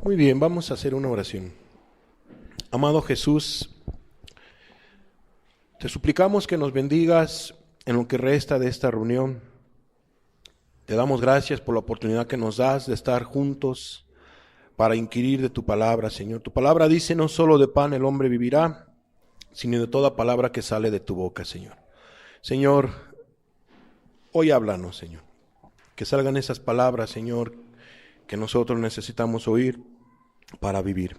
Muy bien, vamos a hacer una oración. Amado Jesús, te suplicamos que nos bendigas en lo que resta de esta reunión. Te damos gracias por la oportunidad que nos das de estar juntos para inquirir de tu palabra, Señor. Tu palabra dice: no solo de pan el hombre vivirá, sino de toda palabra que sale de tu boca, Señor. Señor, hoy háblanos, Señor. Que salgan esas palabras, Señor, que nosotros necesitamos oír para vivir.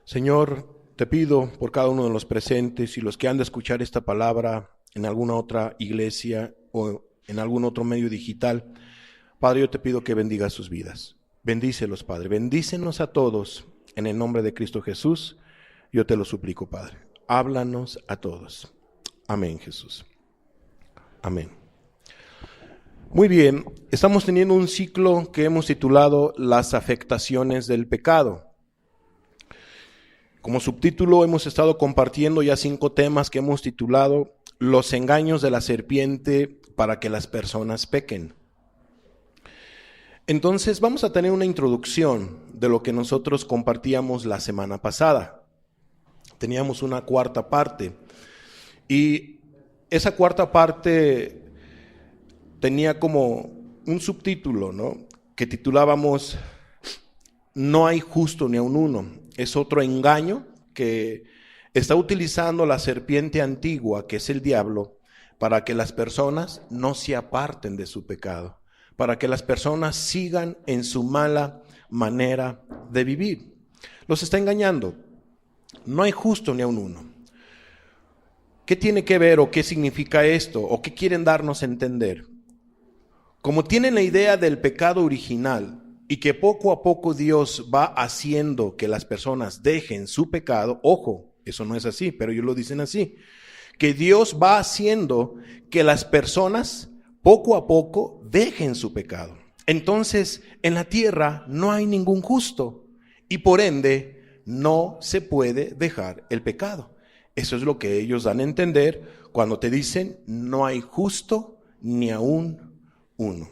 Señor, te pido por cada uno de los presentes y los que han de escuchar esta palabra en alguna otra iglesia o en algún otro medio digital, Padre, yo te pido que bendigas sus vidas. Bendícelos, Padre. Bendícenos a todos en el nombre de Cristo Jesús. Yo te lo suplico, Padre. Háblanos a todos. Amén, Jesús. Amén. Muy bien, estamos teniendo un ciclo que hemos titulado Las afectaciones del pecado. Como subtítulo hemos estado compartiendo ya 5 temas que hemos titulado Los engaños de la serpiente para que las personas pequen. Entonces vamos a tener una introducción de lo que nosotros compartíamos la semana pasada. Teníamos una cuarta parte y esa cuarta parte tenía como un subtítulo, ¿no?, que titulábamos No hay justo ni aun uno. Es otro engaño que está utilizando la serpiente antigua, que es el diablo, para que las personas no se aparten de su pecado, para que las personas sigan en su mala manera de vivir. Los está engañando. No hay justo ni aun uno. ¿Qué tiene que ver o qué significa esto? ¿O qué quieren darnos a entender? Como tienen la idea del pecado original y que poco a poco Dios va haciendo que las personas dejen su pecado, ojo, eso no es así, pero ellos lo dicen así, que Dios va haciendo que las personas poco a poco dejen su pecado. Entonces, en la tierra no hay ningún justo y por ende no se puede dejar el pecado. Eso es lo que ellos dan a entender cuando te dicen no hay justo ni aún uno.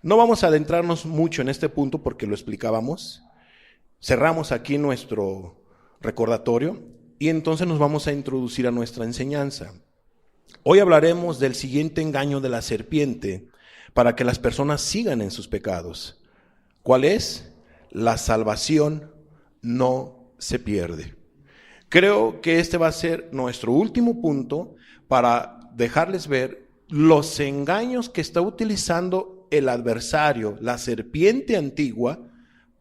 No vamos a adentrarnos mucho en este punto porque lo explicábamos. Cerramos aquí nuestro recordatorio y entonces nos vamos a introducir a nuestra enseñanza. Hoy hablaremos del siguiente engaño de la serpiente para que las personas sigan en sus pecados. ¿Cuál es? La salvación no se pierde. Creo que este va a ser nuestro último punto para dejarles ver los engaños que está utilizando el adversario, la serpiente antigua,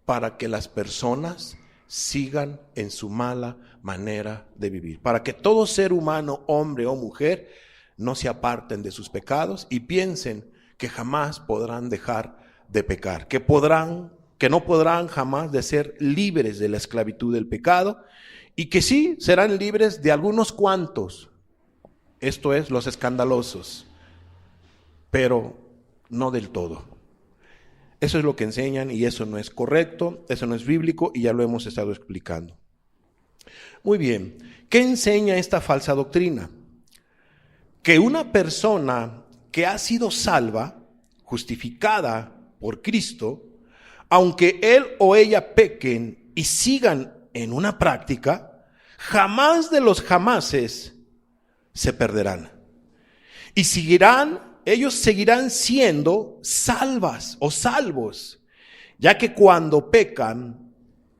para que las personas sigan en su mala manera de vivir. Para que todo ser humano, hombre o mujer, no se aparten de sus pecados y piensen que jamás podrán dejar de pecar, que no podrán jamás de ser libres de la esclavitud del pecado y que sí serán libres de algunos cuantos, esto es, los escandalosos, pero no del todo. Eso es lo que enseñan y eso no es correcto, eso no es bíblico y ya lo hemos estado explicando. Muy bien, ¿qué enseña esta falsa doctrina? Que una persona que ha sido salva, justificada por Cristo, aunque él o ella pequen y sigan en una práctica, jamás de los jamases se perderán. Y ellos seguirán siendo salvas o salvos, ya que cuando pecan,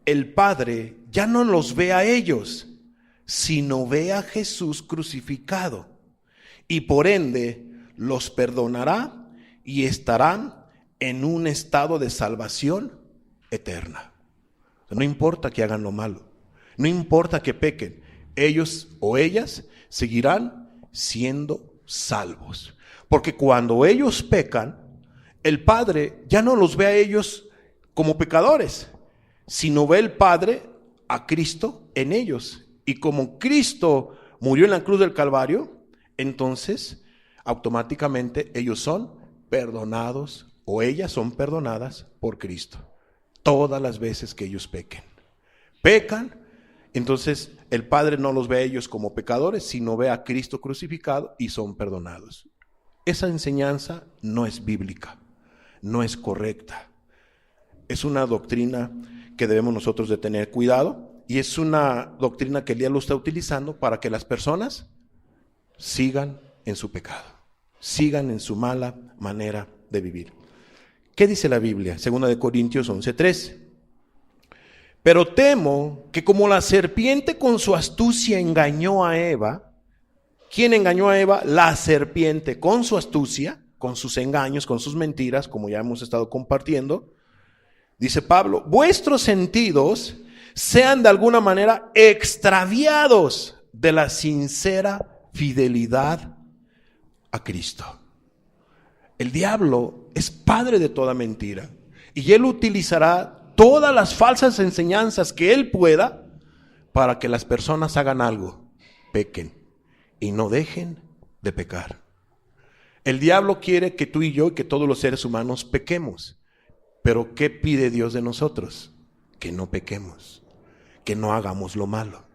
el Padre ya no los ve a ellos, sino ve a Jesús crucificado, y por ende los perdonará y estarán en un estado de salvación eterna. No importa que hagan lo malo, no importa que pequen, ellos o ellas seguirán siendo salvos. Porque cuando ellos pecan, el Padre ya no los ve a ellos como pecadores, sino ve el Padre a Cristo en ellos. Y como Cristo murió en la cruz del Calvario, entonces automáticamente ellos son perdonados o ellas son perdonadas por Cristo. Todas las veces que ellos pecan, entonces el Padre no los ve a ellos como pecadores, sino ve a Cristo crucificado y son perdonados. Esa enseñanza no es bíblica, no es correcta. Es una doctrina que debemos nosotros de tener cuidado, y es una doctrina que el diablo está utilizando para que las personas sigan en su pecado, sigan en su mala manera de vivir. ¿Qué dice la Biblia? 2 Corintios 11:3. Pero temo que como la serpiente con su astucia engañó a Eva. ¿Quién engañó a Eva? La serpiente con su astucia, con sus engaños, con sus mentiras, como ya hemos estado compartiendo. Dice Pablo, vuestros sentidos sean de alguna manera extraviados de la sincera fidelidad a Cristo. El diablo es padre de toda mentira y él utilizará todas las falsas enseñanzas que él pueda para que las personas hagan algo, pequen y no dejen de pecar. El diablo quiere que tú y yo y que todos los seres humanos pequemos. Pero ¿qué pide Dios de nosotros? Que no pequemos, que no hagamos lo malo.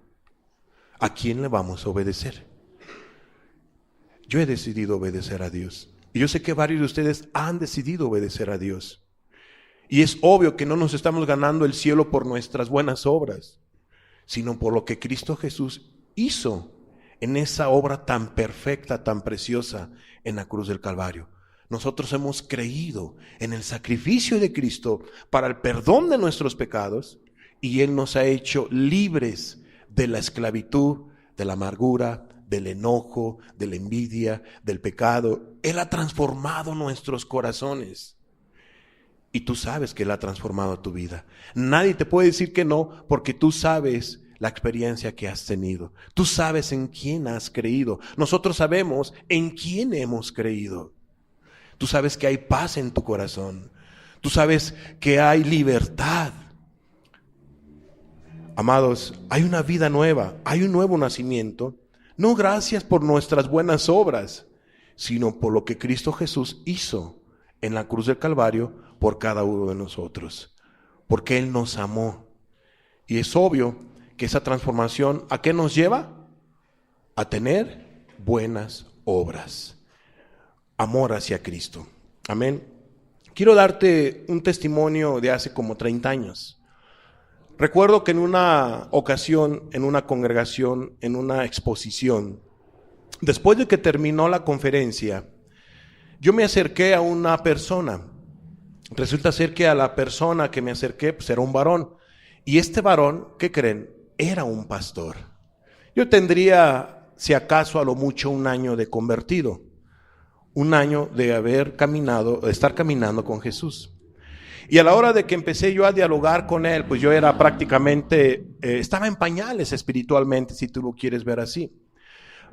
¿A quién le vamos a obedecer? Yo he decidido obedecer a Dios. Y yo sé que varios de ustedes han decidido obedecer a Dios. Y es obvio que no nos estamos ganando el cielo por nuestras buenas obras, sino por lo que Cristo Jesús hizo en esa obra tan perfecta, tan preciosa en la cruz del Calvario. Nosotros hemos creído en el sacrificio de Cristo para el perdón de nuestros pecados y Él nos ha hecho libres de la esclavitud, de la amargura, del enojo, de la envidia, del pecado. Él ha transformado nuestros corazones. Y tú sabes que Él ha transformado tu vida. Nadie te puede decir que no, porque tú sabes la experiencia que has tenido. Tú sabes en quién has creído. Nosotros sabemos en quién hemos creído. Tú sabes que hay paz en tu corazón. Tú sabes que hay libertad. Amados, hay una vida nueva, hay un nuevo nacimiento. No gracias por nuestras buenas obras, sino por lo que Cristo Jesús hizo en la cruz del Calvario por cada uno de nosotros, porque Él nos amó. Y es obvio que esa transformación, ¿a qué nos lleva? A tener buenas obras, amor hacia Cristo. Amén. Quiero darte un testimonio de hace como 30 años. Recuerdo que en una ocasión, en una congregación, en una exposición, después de que terminó la conferencia, yo me acerqué a una persona. Resulta ser que a la persona que me acerqué pues era un varón. Y este varón, ¿qué creen? Era un pastor. Yo tendría, si acaso, a lo mucho 1 año de convertido. 1 año de haber caminado, de estar caminando con Jesús. Y a la hora de que empecé yo a dialogar con él, pues yo era prácticamente, estaba en pañales espiritualmente, si tú lo quieres ver así.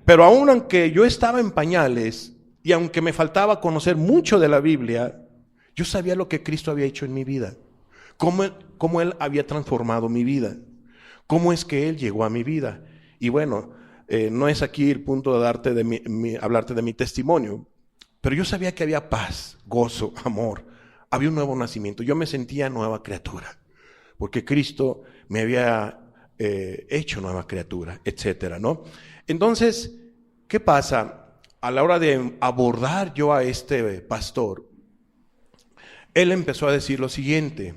Pero aún aunque yo estaba en pañales, y aunque me faltaba conocer mucho de la Biblia, yo sabía lo que Cristo había hecho en mi vida. Cómo Él había transformado mi vida. Cómo es que Él llegó a mi vida. Y bueno, no es aquí el punto de hablarte de mi testimonio. Pero yo sabía que había paz, gozo, amor. Había un nuevo nacimiento. Yo me sentía nueva criatura. Porque Cristo me había hecho nueva criatura, etcétera, ¿no? Entonces, ¿qué pasa? A la hora de abordar yo a este pastor, él empezó a decir lo siguiente.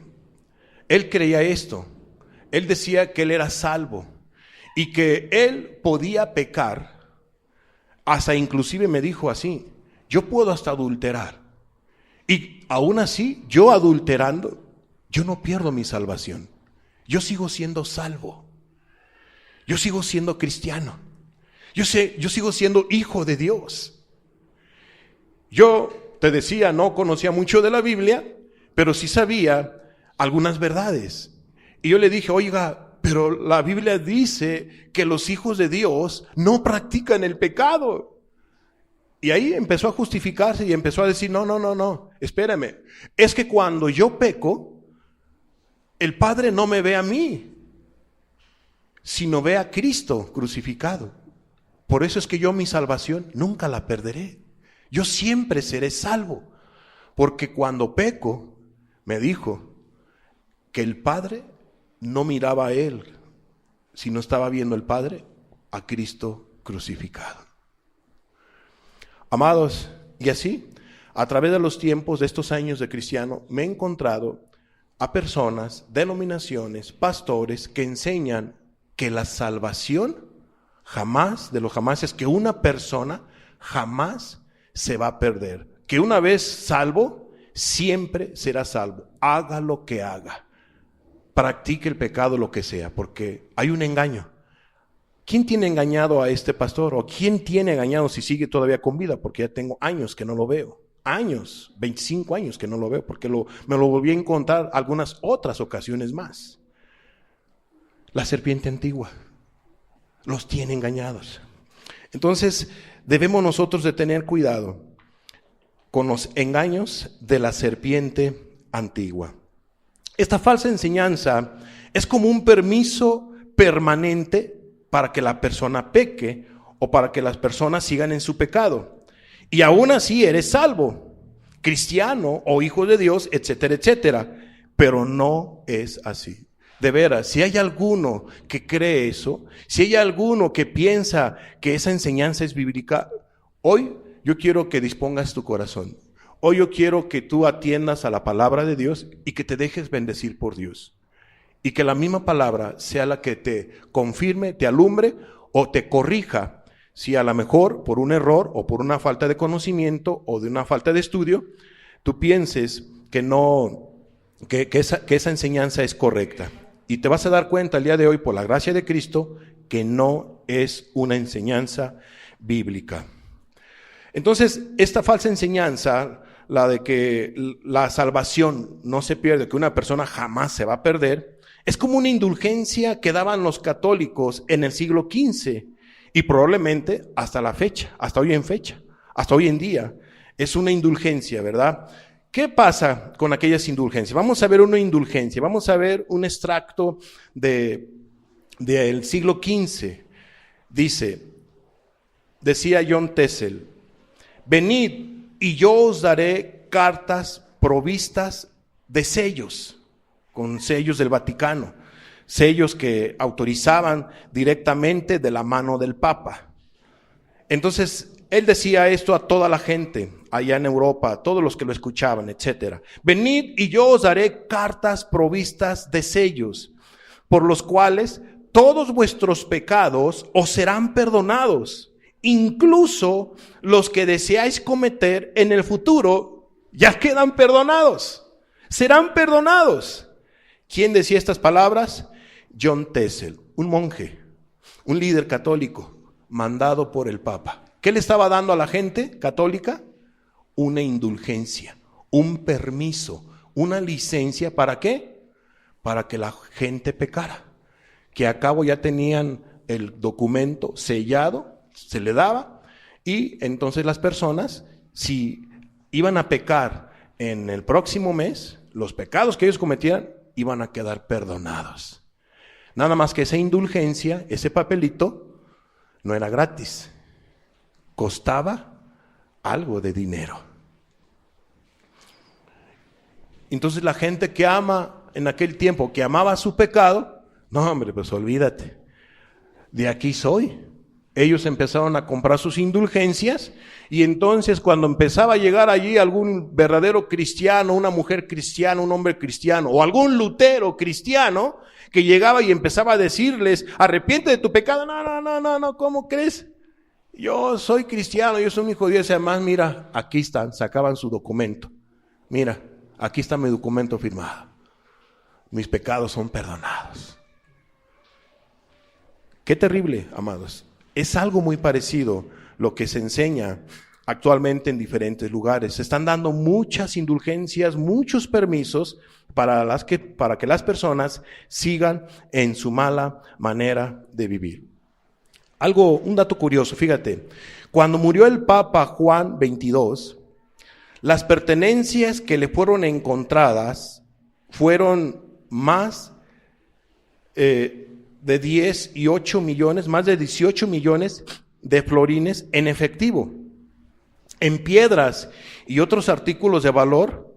Él creía esto. Él decía que él era salvo y que él podía pecar. Hasta inclusive me dijo así, yo puedo hasta adulterar. Y aún así, yo adulterando, yo no pierdo mi salvación. Yo sigo siendo salvo. Yo sigo siendo cristiano. Yo sigo siendo hijo de Dios. Yo te decía, no conocía mucho de la Biblia, pero sí sabía algunas verdades. Y yo le dije, oiga, pero la Biblia dice que los hijos de Dios no practican el pecado. Y ahí empezó a justificarse y empezó a decir, no, espérame. Es que cuando yo peco, el Padre no me ve a mí, sino ve a Cristo crucificado. Por eso es que yo mi salvación nunca la perderé. Yo siempre seré salvo. Porque cuando peco, me dijo que el Padre no miraba a Él, sino estaba viendo el Padre a Cristo crucificado. Amados, y así, a través de los tiempos de estos años de cristiano, me he encontrado a personas, denominaciones, pastores que enseñan que la salvación jamás, de los jamás, es que una persona jamás se va a perder. Que una vez salvo, siempre será salvo. Haga lo que haga. Practique el pecado, lo que sea, porque hay un engaño. ¿Quién tiene engañado a este pastor? ¿O quién tiene engañado si sigue todavía con vida? Porque ya tengo años que no lo veo. Años, 25 años que no lo veo, porque me lo volví a encontrar algunas otras ocasiones más. La serpiente antigua los tiene engañados. Entonces, debemos nosotros de tener cuidado con los engaños de la serpiente antigua. Esta falsa enseñanza es como un permiso permanente para que la persona peque o para que las personas sigan en su pecado. Y aún así eres salvo, cristiano o hijo de Dios, etcétera, etcétera. Pero no es así. De veras, si hay alguno que cree eso, si hay alguno que piensa que esa enseñanza es bíblica, hoy yo quiero que dispongas tu corazón. Hoy yo quiero que tú atiendas a la palabra de Dios y que te dejes bendecir por Dios. Y que la misma palabra sea la que te confirme, te alumbre o te corrija. Si a lo mejor por un error o por una falta de conocimiento o de una falta de estudio, tú pienses que no, que esa enseñanza es correcta. Y te vas a dar cuenta el día de hoy, por la gracia de Cristo, que no es una enseñanza bíblica. Entonces, esta falsa enseñanza, la de que la salvación no se pierde, que una persona jamás se va a perder, es como una indulgencia que daban los católicos en el siglo XV y probablemente hasta la fecha, hasta hoy en día. Es una indulgencia, ¿verdad? ¿Qué pasa con aquellas indulgencias? Vamos a ver una indulgencia, vamos a ver un extracto del siglo XV. Decía John Tessel: venid y yo os daré cartas provistas de sellos, con sellos del Vaticano, sellos que autorizaban directamente de la mano del Papa. Entonces, él decía esto a toda la gente allá en Europa, a todos los que lo escuchaban, etcétera. Venid y yo os daré cartas provistas de sellos, por los cuales todos vuestros pecados os serán perdonados, incluso los que deseáis cometer en el futuro ya quedan perdonados, serán perdonados. ¿Quién decía estas palabras? John Tessel, un monje, un líder católico mandado por el Papa. ¿Qué le estaba dando a la gente católica? Una indulgencia, un permiso, una licencia. ¿Para qué? Para que la gente pecara. Que a cabo ya tenían el documento sellado, se le daba, y entonces las personas, si iban a pecar en el próximo mes, los pecados que ellos cometieran iban a quedar perdonados. Nada más que esa indulgencia, ese papelito, no era gratis, costaba algo de dinero. Entonces la gente que ama en aquel tiempo, que amaba su pecado, no hombre, pues olvídate, de aquí soy. Ellos empezaron a comprar sus indulgencias y entonces cuando empezaba a llegar allí algún verdadero cristiano, una mujer cristiana, un hombre cristiano o algún lutero cristiano que llegaba y empezaba a decirles: arrepiente de tu pecado. No, ¿cómo crees? Yo soy cristiano, yo soy un hijo de Dios. Además, mira, aquí están, sacaban su documento. Mira, aquí está mi documento firmado. Mis pecados son perdonados. Qué terrible, amados. Es algo muy parecido lo que se enseña actualmente en diferentes lugares. Se están dando muchas indulgencias, muchos permisos para que las personas sigan en su mala manera de vivir. Un dato curioso, fíjate, cuando murió el Papa Juan XXII, las pertenencias que le fueron encontradas fueron más de 18 millones, más de 18 millones de florines en efectivo, en piedras y otros artículos de valor,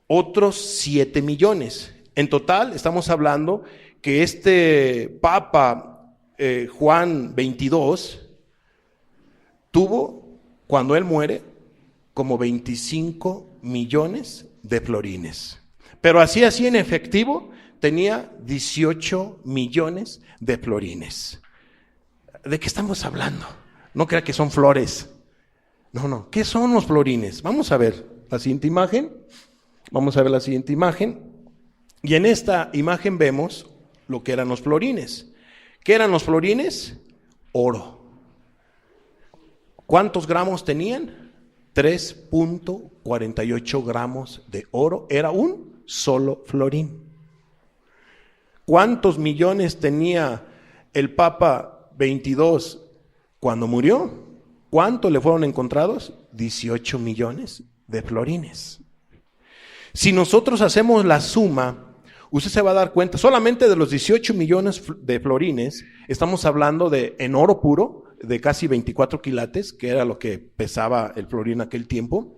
otros 7 millones. En total, estamos hablando que este Papa Juan XXII tuvo, cuando él muere, como 25 millones de florines. Pero así en efectivo, tenía 18 millones de florines. ¿De qué estamos hablando? No crea que son flores. No. ¿Qué son los florines? Vamos a ver la siguiente imagen. Y en esta imagen vemos lo que eran los florines. ¿Qué eran los florines? Oro. ¿Cuántos gramos tenían? 3.48 gramos de oro. Era un solo florín. ¿Cuántos millones tenía el Papa 22 cuando murió? ¿Cuánto le fueron encontrados? 18 millones de florines. Si nosotros hacemos la suma, usted se va a dar cuenta, solamente de los 18 millones de florines, estamos hablando de, en oro puro, de casi 24 quilates, que era lo que pesaba el florín en aquel tiempo.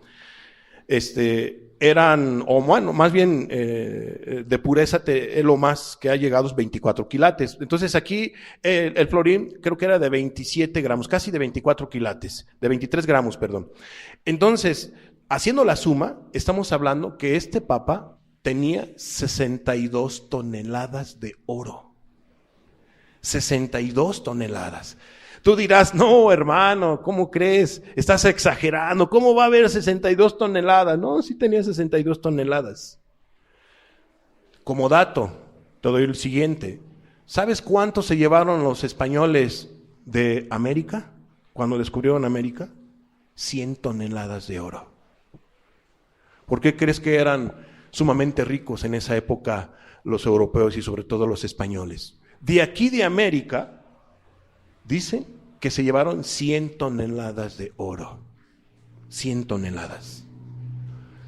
Eran, o bueno, más bien de pureza, lo más que ha llegado es 24 quilates. Entonces aquí el florín creo que era de 27 gramos, casi de 24 quilates, de 23 gramos, perdón. Entonces, haciendo la suma, estamos hablando que este papa tenía 62 toneladas de oro. 62 toneladas. Tú dirás, no, hermano, ¿cómo crees? Estás exagerando. ¿Cómo va a haber 62 toneladas? No, sí tenía 62 toneladas. Como dato, te doy el siguiente. ¿Sabes cuánto se llevaron los españoles de América cuando descubrieron América? 100 toneladas de oro. ¿Por qué crees que eran sumamente ricos en esa época los europeos y sobre todo los españoles? De aquí de América, dicen que se llevaron 100 toneladas de oro. 100 toneladas.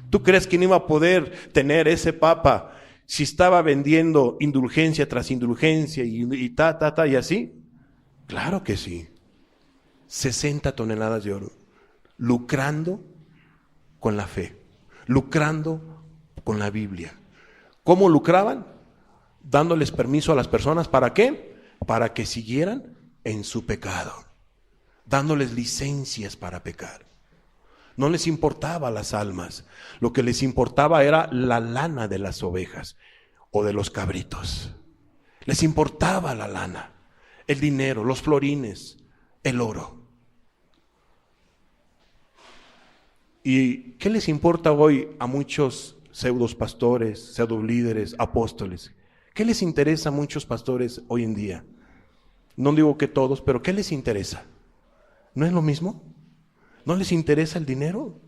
¿Tú crees que no iba a poder tener ese papa si estaba vendiendo indulgencia tras indulgencia y y así? Claro que sí. 60 toneladas de oro. Lucrando con la fe. Lucrando con la Biblia. ¿Cómo lucraban? Dándoles permiso a las personas. ¿Para qué? Para que siguieran en su pecado, dándoles licencias para pecar. No les importaba las almas, lo que les importaba era la lana de las ovejas o de los cabritos. Les importaba la lana, el dinero, los florines, el oro. ¿Y qué les importa hoy a muchos pseudos pastores, pseudo líderes, apóstoles? ¿Qué les interesa a muchos pastores hoy en día? No digo que todos, pero ¿qué les interesa? ¿No es lo mismo? ¿No les interesa el dinero?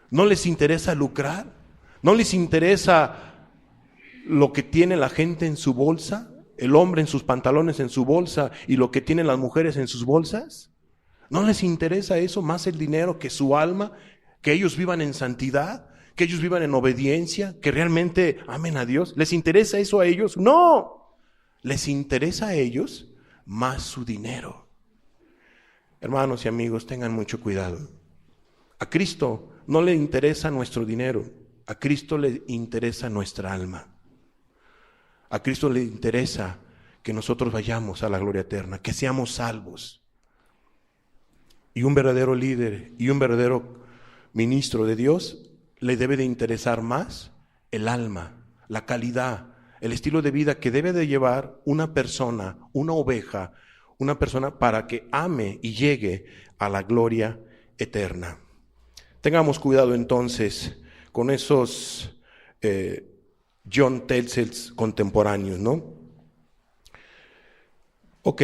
¿No les interesa lucrar? ¿No les interesa lo que tiene la gente en su bolsa? ¿El hombre en sus pantalones en su bolsa y lo que tienen las mujeres en sus bolsas? ¿No les interesa eso más el dinero que su alma? ¿Que ellos vivan en santidad? ¿Que ellos vivan en obediencia? ¿Que realmente amen a Dios? ¿Les interesa eso a ellos? ¡No! Les interesa a ellos más su dinero. Hermanos y amigos, tengan mucho cuidado. A Cristo no le interesa nuestro dinero, a Cristo le interesa nuestra alma. A Cristo le interesa que nosotros vayamos a la gloria eterna, que seamos salvos. Y un verdadero líder y un verdadero ministro de Dios le debe de interesar más el alma, la calidad, el estilo de vida que debe de llevar una persona, una oveja, una persona para que ame y llegue a la gloria eterna. Tengamos cuidado entonces con esos John Telzels contemporáneos, ¿no? Ok,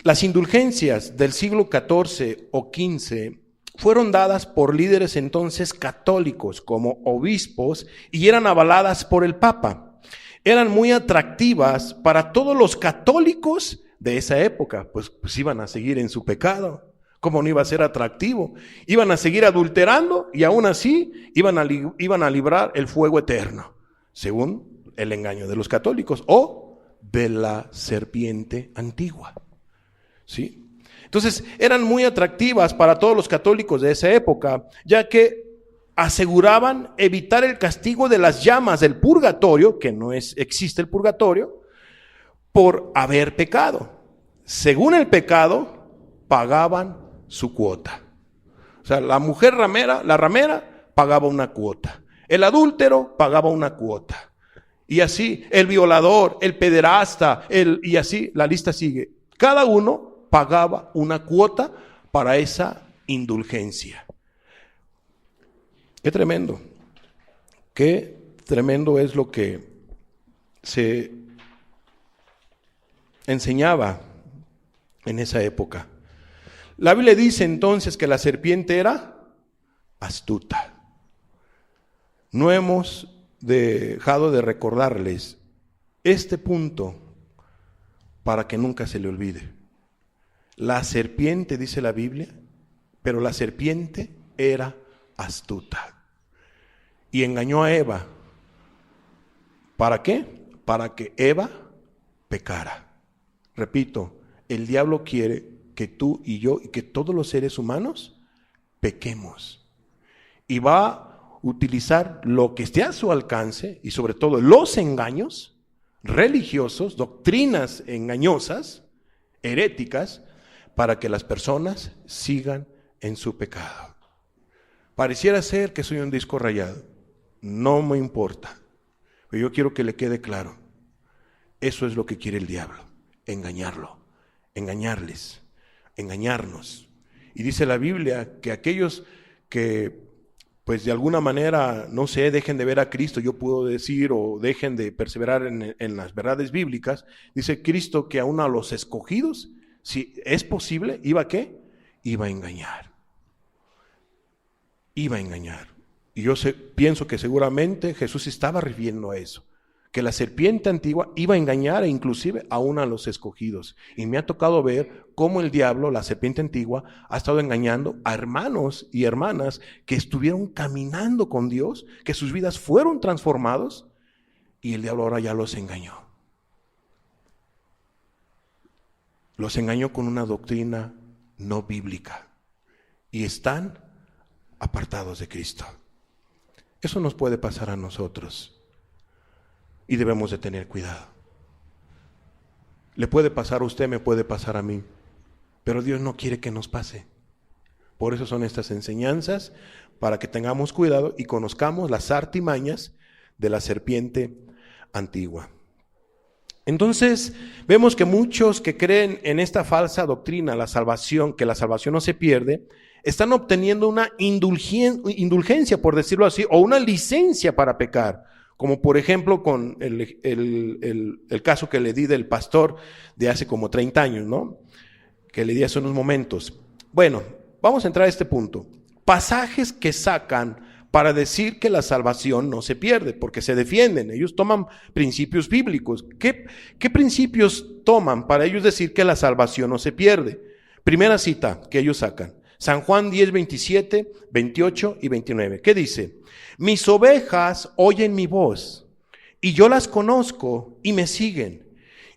las indulgencias del siglo XIV o XV fueron dadas por líderes entonces católicos como obispos y eran avaladas por el Papa. Eran muy atractivas para todos los católicos de esa época, pues iban a seguir en su pecado. ¿Cómo no iba a ser atractivo? Iban a seguir adulterando y aún así iban a librar el fuego eterno, según el engaño de los católicos o de la serpiente antigua. ¿Sí? Entonces eran muy atractivas para todos los católicos de esa época, ya que aseguraban evitar el castigo de las llamas del purgatorio, que no existe el purgatorio, por haber pecado. Según el pecado, pagaban su cuota. O sea, la mujer ramera, la ramera, pagaba una cuota. El adúltero pagaba una cuota. Y así, el violador, el pederasta, y así la lista sigue. Cada uno pagaba una cuota para esa indulgencia. Qué tremendo. Qué tremendo es lo que se enseñaba en esa época. La Biblia dice entonces que la serpiente era astuta. No hemos dejado de recordarles este punto para que nunca se le olvide. La serpiente, dice la Biblia, pero la serpiente era astuta y engañó a Eva. ¿Para qué? Para que Eva pecara. Repito, el diablo quiere que tú y yo y que todos los seres humanos pequemos. Y va a utilizar lo que esté a su alcance y sobre todo los engaños religiosos, doctrinas engañosas, heréticas, para que las personas sigan en su pecado. Pareciera ser que soy un disco rayado. No me importa. Pero yo quiero que le quede claro. Eso es lo que quiere el diablo. Engañarlo, engañarles, engañarnos. Y dice la Biblia que aquellos que pues de alguna manera, no sé, dejen de ver a Cristo, yo puedo decir, o dejen de perseverar en las verdades bíblicas, dice Cristo que aún a los escogidos, si es posible, ¿iba a qué? Iba a engañar. Iba a engañar. Y yo pienso que seguramente Jesús estaba refiriendo a eso, que la serpiente antigua iba a engañar e inclusive aún a los escogidos. Y me ha tocado ver cómo el diablo, la serpiente antigua, ha estado engañando a hermanos y hermanas que estuvieron caminando con Dios, que sus vidas fueron transformados, y el diablo ahora ya los engañó. Los engañó con una doctrina no bíblica y están apartados de Cristo. Eso nos puede pasar a nosotros. Y debemos de tener cuidado. Le puede pasar a usted, me puede pasar a mí. Pero Dios no quiere que nos pase. Por eso son estas enseñanzas, para que tengamos cuidado y conozcamos las artimañas de la serpiente antigua. Entonces, vemos que muchos que creen en esta falsa doctrina, la salvación, que la salvación no se pierde, están obteniendo una indulgencia, por decirlo así, o una licencia para pecar. Como por ejemplo con el caso que le di del pastor de hace como 30 años, ¿no? Que le di hace unos momentos. Bueno, vamos a entrar a este punto. Pasajes que sacan para decir que la salvación no se pierde, porque se defienden. Ellos toman principios bíblicos. ¿Qué principios toman para ellos decir que la salvación no se pierde? Primera cita que ellos sacan. San Juan 10, 27, 28 y 29. ¿Qué dice? Mis ovejas oyen mi voz, y yo las conozco y me siguen.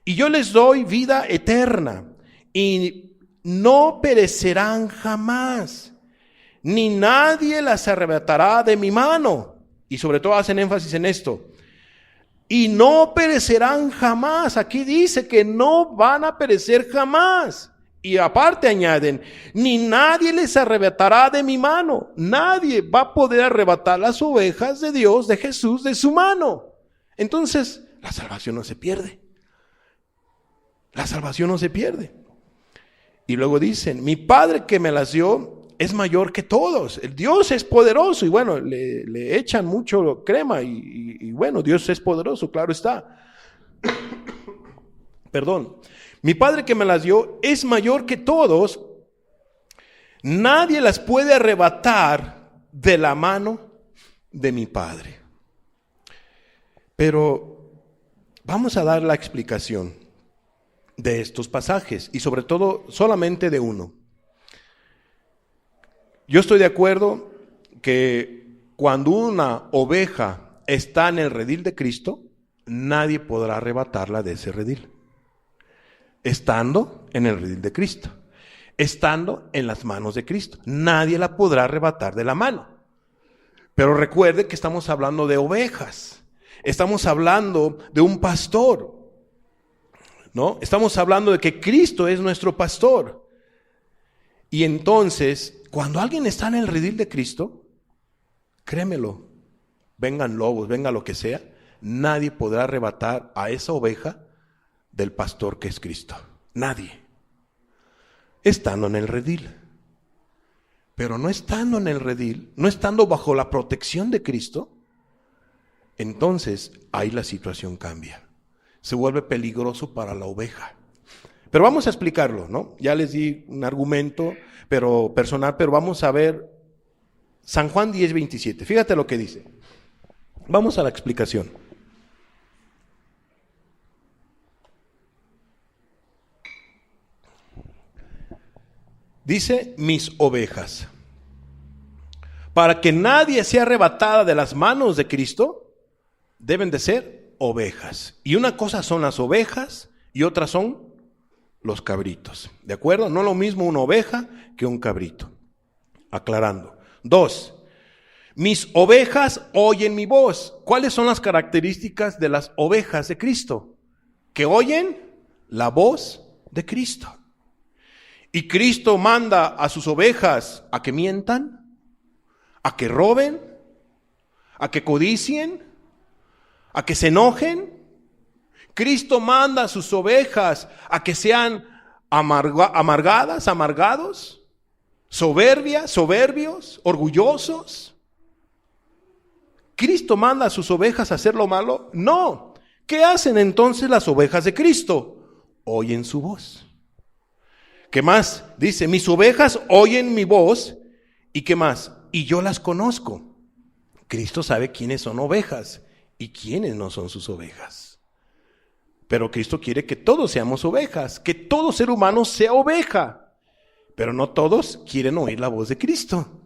Y yo les doy vida eterna, y no perecerán jamás, ni nadie las arrebatará de mi mano. Y sobre todo hacen énfasis en esto. Y no perecerán jamás. Aquí dice que no van a perecer jamás. Y aparte añaden, ni nadie les arrebatará de mi mano. Nadie va a poder arrebatar las ovejas de Dios, de Jesús, de su mano. Entonces, la salvación no se pierde. La salvación no se pierde. Y luego dicen, mi Padre que me las dio es mayor que todos. El Dios es poderoso. Y bueno, le echan mucho crema. Y bueno, Dios es poderoso, claro está. Perdón. Mi Padre que me las dio es mayor que todos. Nadie las puede arrebatar de la mano de mi Padre. Pero vamos a dar la explicación de estos pasajes y sobre todo solamente de uno. Yo estoy de acuerdo que cuando una oveja está en el redil de Cristo, nadie podrá arrebatarla de ese redil. Estando en el redil de Cristo, estando en las manos de Cristo, nadie la podrá arrebatar de la mano. Pero recuerde que estamos hablando de ovejas, estamos hablando de un pastor, ¿no? Estamos hablando de que Cristo es nuestro pastor. Y entonces, cuando alguien está en el redil de Cristo, créemelo, vengan lobos, venga lo que sea, nadie podrá arrebatar a esa oveja del pastor que es Cristo. Nadie. Estando en el redil. Pero no estando en el redil, no estando bajo la protección de Cristo, entonces ahí la situación cambia. Se vuelve peligroso para la oveja. Pero vamos a explicarlo, ¿no? Ya les di un argumento personal, pero vamos a ver San Juan 10:27. Fíjate lo que dice. Vamos a la explicación. Dice, mis ovejas. Para que nadie sea arrebatada de las manos de Cristo, deben de ser ovejas. Y una cosa son las ovejas y otra son los cabritos. ¿De acuerdo? No lo mismo una oveja que un cabrito. Aclarando. 2. Mis ovejas oyen mi voz. ¿Cuáles son las características de las ovejas de Cristo? Que oyen la voz de Cristo. Y Cristo manda a sus ovejas a que mientan, a que roben, a que codicien, a que se enojen. Cristo manda a sus ovejas a que sean amargadas, amargados, soberbios, orgullosos. ¿Cristo manda a sus ovejas a hacer lo malo? No. ¿Qué hacen entonces las ovejas de Cristo? Oyen su voz. ¿Qué más? Dice, mis ovejas oyen mi voz. ¿Y qué más? Y yo las conozco. Cristo sabe quiénes son ovejas y quiénes no son sus ovejas. Pero Cristo quiere que todos seamos ovejas, que todo ser humano sea oveja. Pero no todos quieren oír la voz de Cristo.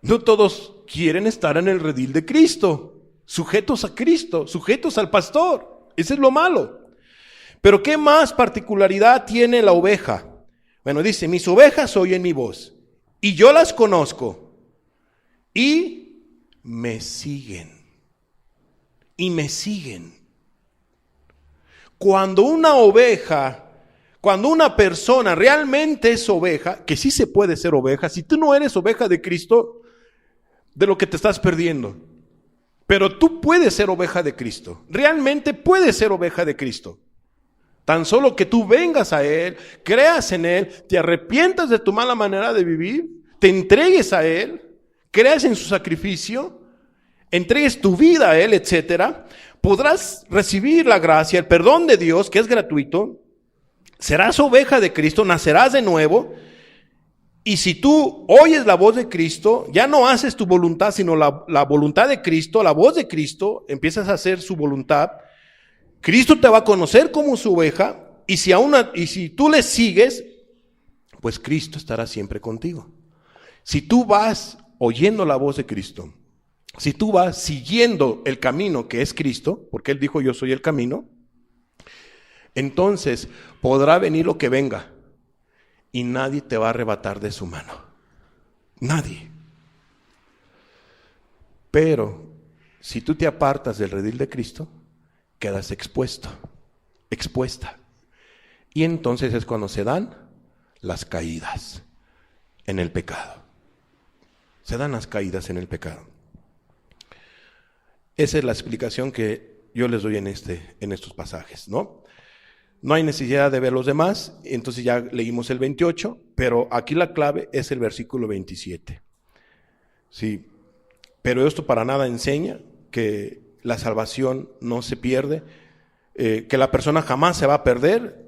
No todos quieren estar en el redil de Cristo, sujetos a Cristo, sujetos al pastor. Ese es lo malo. Pero ¿qué más particularidad tiene la oveja? Bueno, dice, mis ovejas oyen mi voz y yo las conozco y me siguen. Y me siguen. Cuando una persona realmente es oveja, que sí se puede ser oveja, si tú no eres oveja de Cristo, de lo que te estás perdiendo. Pero tú puedes ser oveja de Cristo. Realmente puedes ser oveja de Cristo. Tan solo que tú vengas a Él, creas en Él, te arrepientas de tu mala manera de vivir, te entregues a Él, creas en su sacrificio, entregues tu vida a Él, etcétera, podrás recibir la gracia, el perdón de Dios, que es gratuito, serás oveja de Cristo, nacerás de nuevo, y si tú oyes la voz de Cristo, ya no haces tu voluntad, sino la voluntad de Cristo, la voz de Cristo, empiezas a hacer su voluntad. Cristo te va a conocer como su oveja, y si tú le sigues, pues Cristo estará siempre contigo. Si tú vas oyendo la voz de Cristo, si tú vas siguiendo el camino que es Cristo, porque Él dijo yo soy el camino, entonces podrá venir lo que venga y nadie te va a arrebatar de su mano. Nadie. Pero si tú te apartas del redil de Cristo, quedas expuesta. Y entonces es cuando se dan las caídas en el pecado. Se dan las caídas en el pecado. Esa es la explicación que yo les doy en estos pasajes, ¿no? No hay necesidad de ver los demás, entonces ya leímos el 28, pero aquí la clave es el versículo 27. Sí, pero esto para nada enseña que la salvación no se pierde, que la persona jamás se va a perder,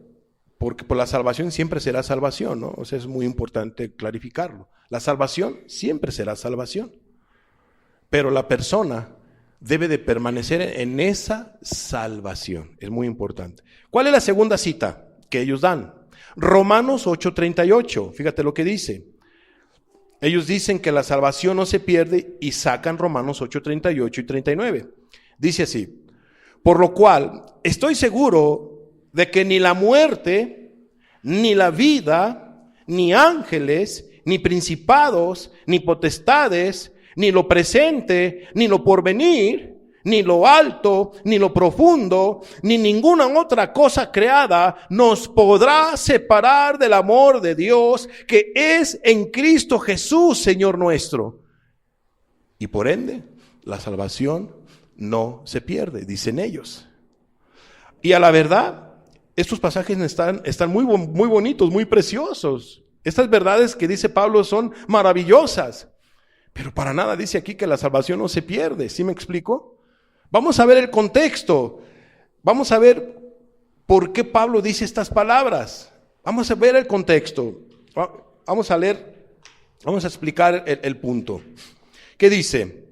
porque por la salvación siempre será salvación, ¿no? O sea, es muy importante clarificarlo. La salvación siempre será salvación, pero la persona debe de permanecer en esa salvación. Es muy importante. ¿Cuál es la segunda cita que ellos dan? Romanos 8:38. Fíjate lo que dice. Ellos dicen que la salvación no se pierde y sacan Romanos 8:38 y 39. Dice así: por lo cual estoy seguro de que ni la muerte, ni la vida, ni ángeles, ni principados, ni potestades, ni lo presente, ni lo porvenir, ni lo alto, ni lo profundo, ni ninguna otra cosa creada nos podrá separar del amor de Dios que es en Cristo Jesús, Señor nuestro. Y por ende, la salvación no se pierde, dicen ellos. Y a la verdad, estos pasajes están muy bonitos, muy preciosos. Estas verdades que dice Pablo son maravillosas. Pero para nada dice aquí que la salvación no se pierde. ¿Sí me explico? Vamos a ver el contexto. Vamos a ver por qué Pablo dice estas palabras. Vamos a ver el contexto. Vamos a leer, vamos a explicar el punto. ¿Qué dice?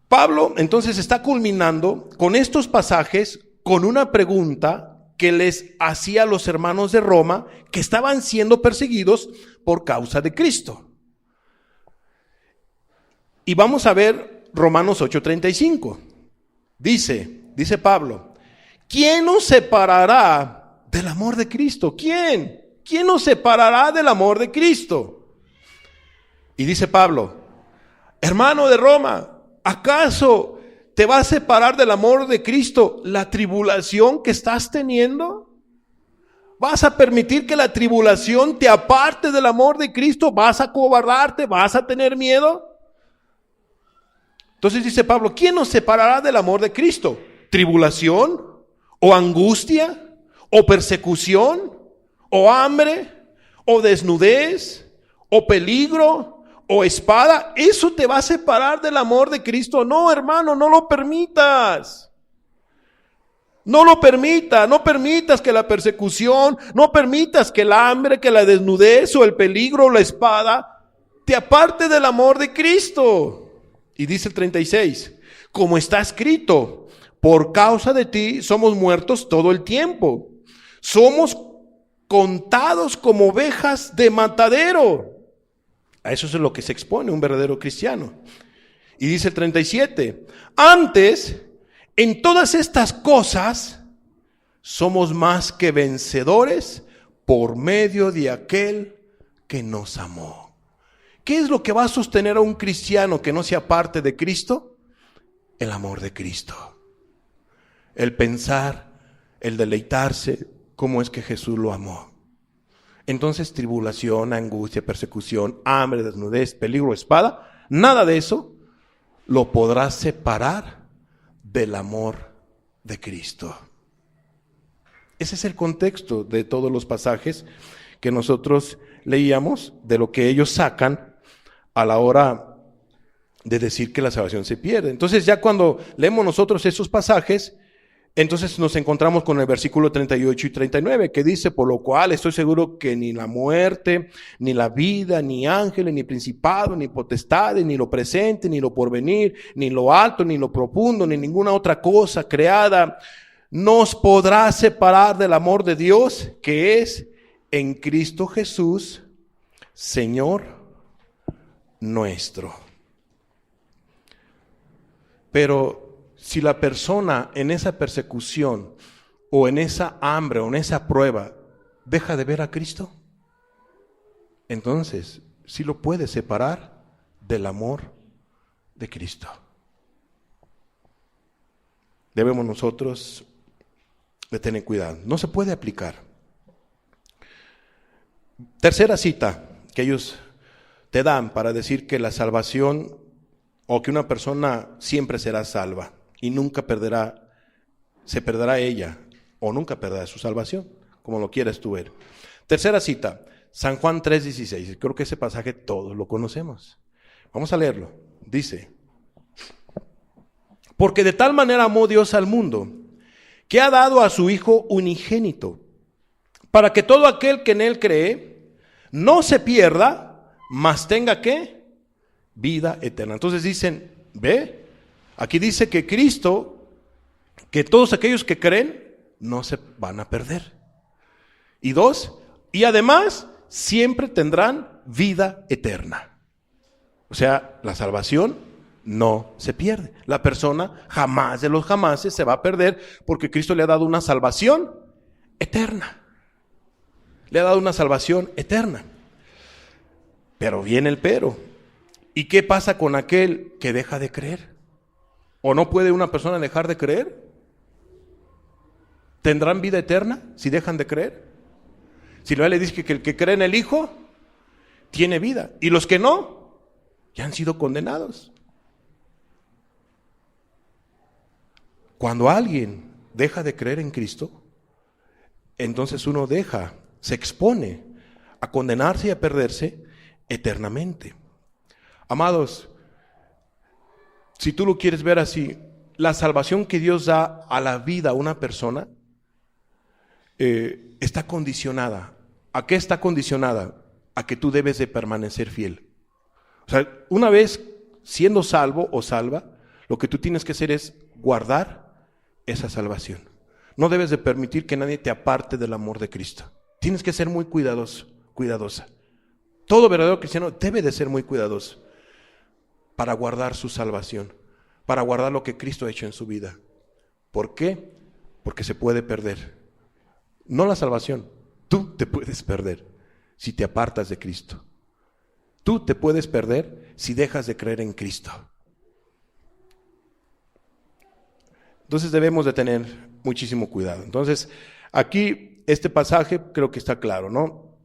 Pablo entonces está culminando con estos pasajes con una pregunta que les hacía a los hermanos de Roma que estaban siendo perseguidos por causa de Cristo. Y vamos a ver Romanos 8:35. Dice Pablo, ¿quién nos separará del amor de Cristo? ¿Quién? ¿Quién nos separará del amor de Cristo? Y dice Pablo, hermano de Roma, ¿acaso te va a separar del amor de Cristo la tribulación que estás teniendo? ¿Vas a permitir que la tribulación te aparte del amor de Cristo? ¿Vas a acobardarte? ¿Vas a tener miedo? Entonces dice Pablo, ¿quién nos separará del amor de Cristo? ¿Tribulación? ¿O angustia? ¿O persecución? ¿O hambre? ¿O desnudez? ¿O peligro? ¿O espada? ¿Eso te va a separar del amor de Cristo? No, hermano, no lo permitas. No lo permitas, no permitas que la persecución, no permitas que el hambre, que la desnudez o el peligro o la espada te aparte del amor de Cristo. Y dice el 36, como está escrito, por causa de ti somos muertos todo el tiempo. Somos contados como ovejas de matadero. A eso es lo que se expone un verdadero cristiano. Y dice el 37, antes, en todas estas cosas, somos más que vencedores por medio de aquel que nos amó. ¿Qué es lo que va a sostener a un cristiano que no sea parte de Cristo? El amor de Cristo. El pensar, el deleitarse, cómo es que Jesús lo amó. Entonces, tribulación, angustia, persecución, hambre, desnudez, peligro, espada, nada de eso lo podrá separar del amor de Cristo. Ese es el contexto de todos los pasajes que nosotros leíamos, de lo que ellos sacan a la hora de decir que la salvación se pierde. Entonces ya cuando leemos nosotros esos pasajes, entonces nos encontramos con el versículo 38 y 39, que dice, por lo cual estoy seguro que ni la muerte, ni la vida, ni ángeles, ni principados, ni potestades, ni lo presente, ni lo porvenir, ni lo alto, ni lo profundo, ni ninguna otra cosa creada nos podrá separar del amor de Dios que es en Cristo Jesús, Señor nuestro. Pero si la persona en esa persecución o en esa hambre o en esa prueba deja de ver a Cristo, entonces sí lo puede separar del amor de Cristo. Debemos nosotros de tener cuidado. No se puede aplicar. Tercera cita que ellos te dan para decir que la salvación o que una persona siempre será salva y nunca se perderá ella o nunca perderá su salvación, como lo quieras tú ver. Tercera cita, San Juan 3:16. Creo que ese pasaje todos lo conocemos. Vamos a leerlo. Dice, porque de tal manera amó Dios al mundo, que ha dado a su Hijo unigénito, para que todo aquel que en él cree no se pierda, mas tenga ¿qué? Vida eterna. Entonces dicen, ve, aquí dice que Cristo, que todos aquellos que creen no se van a perder. Y dos, y además siempre tendrán vida eterna. O sea, la salvación no se pierde. La persona jamás de los jamases se va a perder porque Cristo le ha dado una salvación eterna. Le ha dado una salvación eterna. Pero viene el pero. ¿Y qué pasa con aquel que deja de creer? ¿O no puede una persona dejar de creer? ¿Tendrán vida eterna si dejan de creer? Si no, le dice que el que cree en el Hijo tiene vida. Y los que no, ya han sido condenados. Cuando alguien deja de creer en Cristo, entonces uno se expone a condenarse y a perderse eternamente. Amados, si tú lo quieres ver así, la salvación que Dios da a la vida a una persona está condicionada. ¿A qué está condicionada? A que tú debes de permanecer fiel. O sea, una vez siendo salvo o salva, lo que tú tienes que hacer es guardar esa salvación. No debes de permitir que nadie te aparte del amor de Cristo. Tienes que ser muy cuidadoso, cuidadosa. Todo verdadero cristiano debe de ser muy cuidadoso para guardar su salvación, para guardar lo que Cristo ha hecho en su vida. ¿Por qué? Porque se puede perder. No la salvación, tú te puedes perder si te apartas de Cristo. Tú te puedes perder si dejas de creer en Cristo. Entonces debemos de tener muchísimo cuidado. Entonces, aquí este pasaje creo que está claro, ¿no?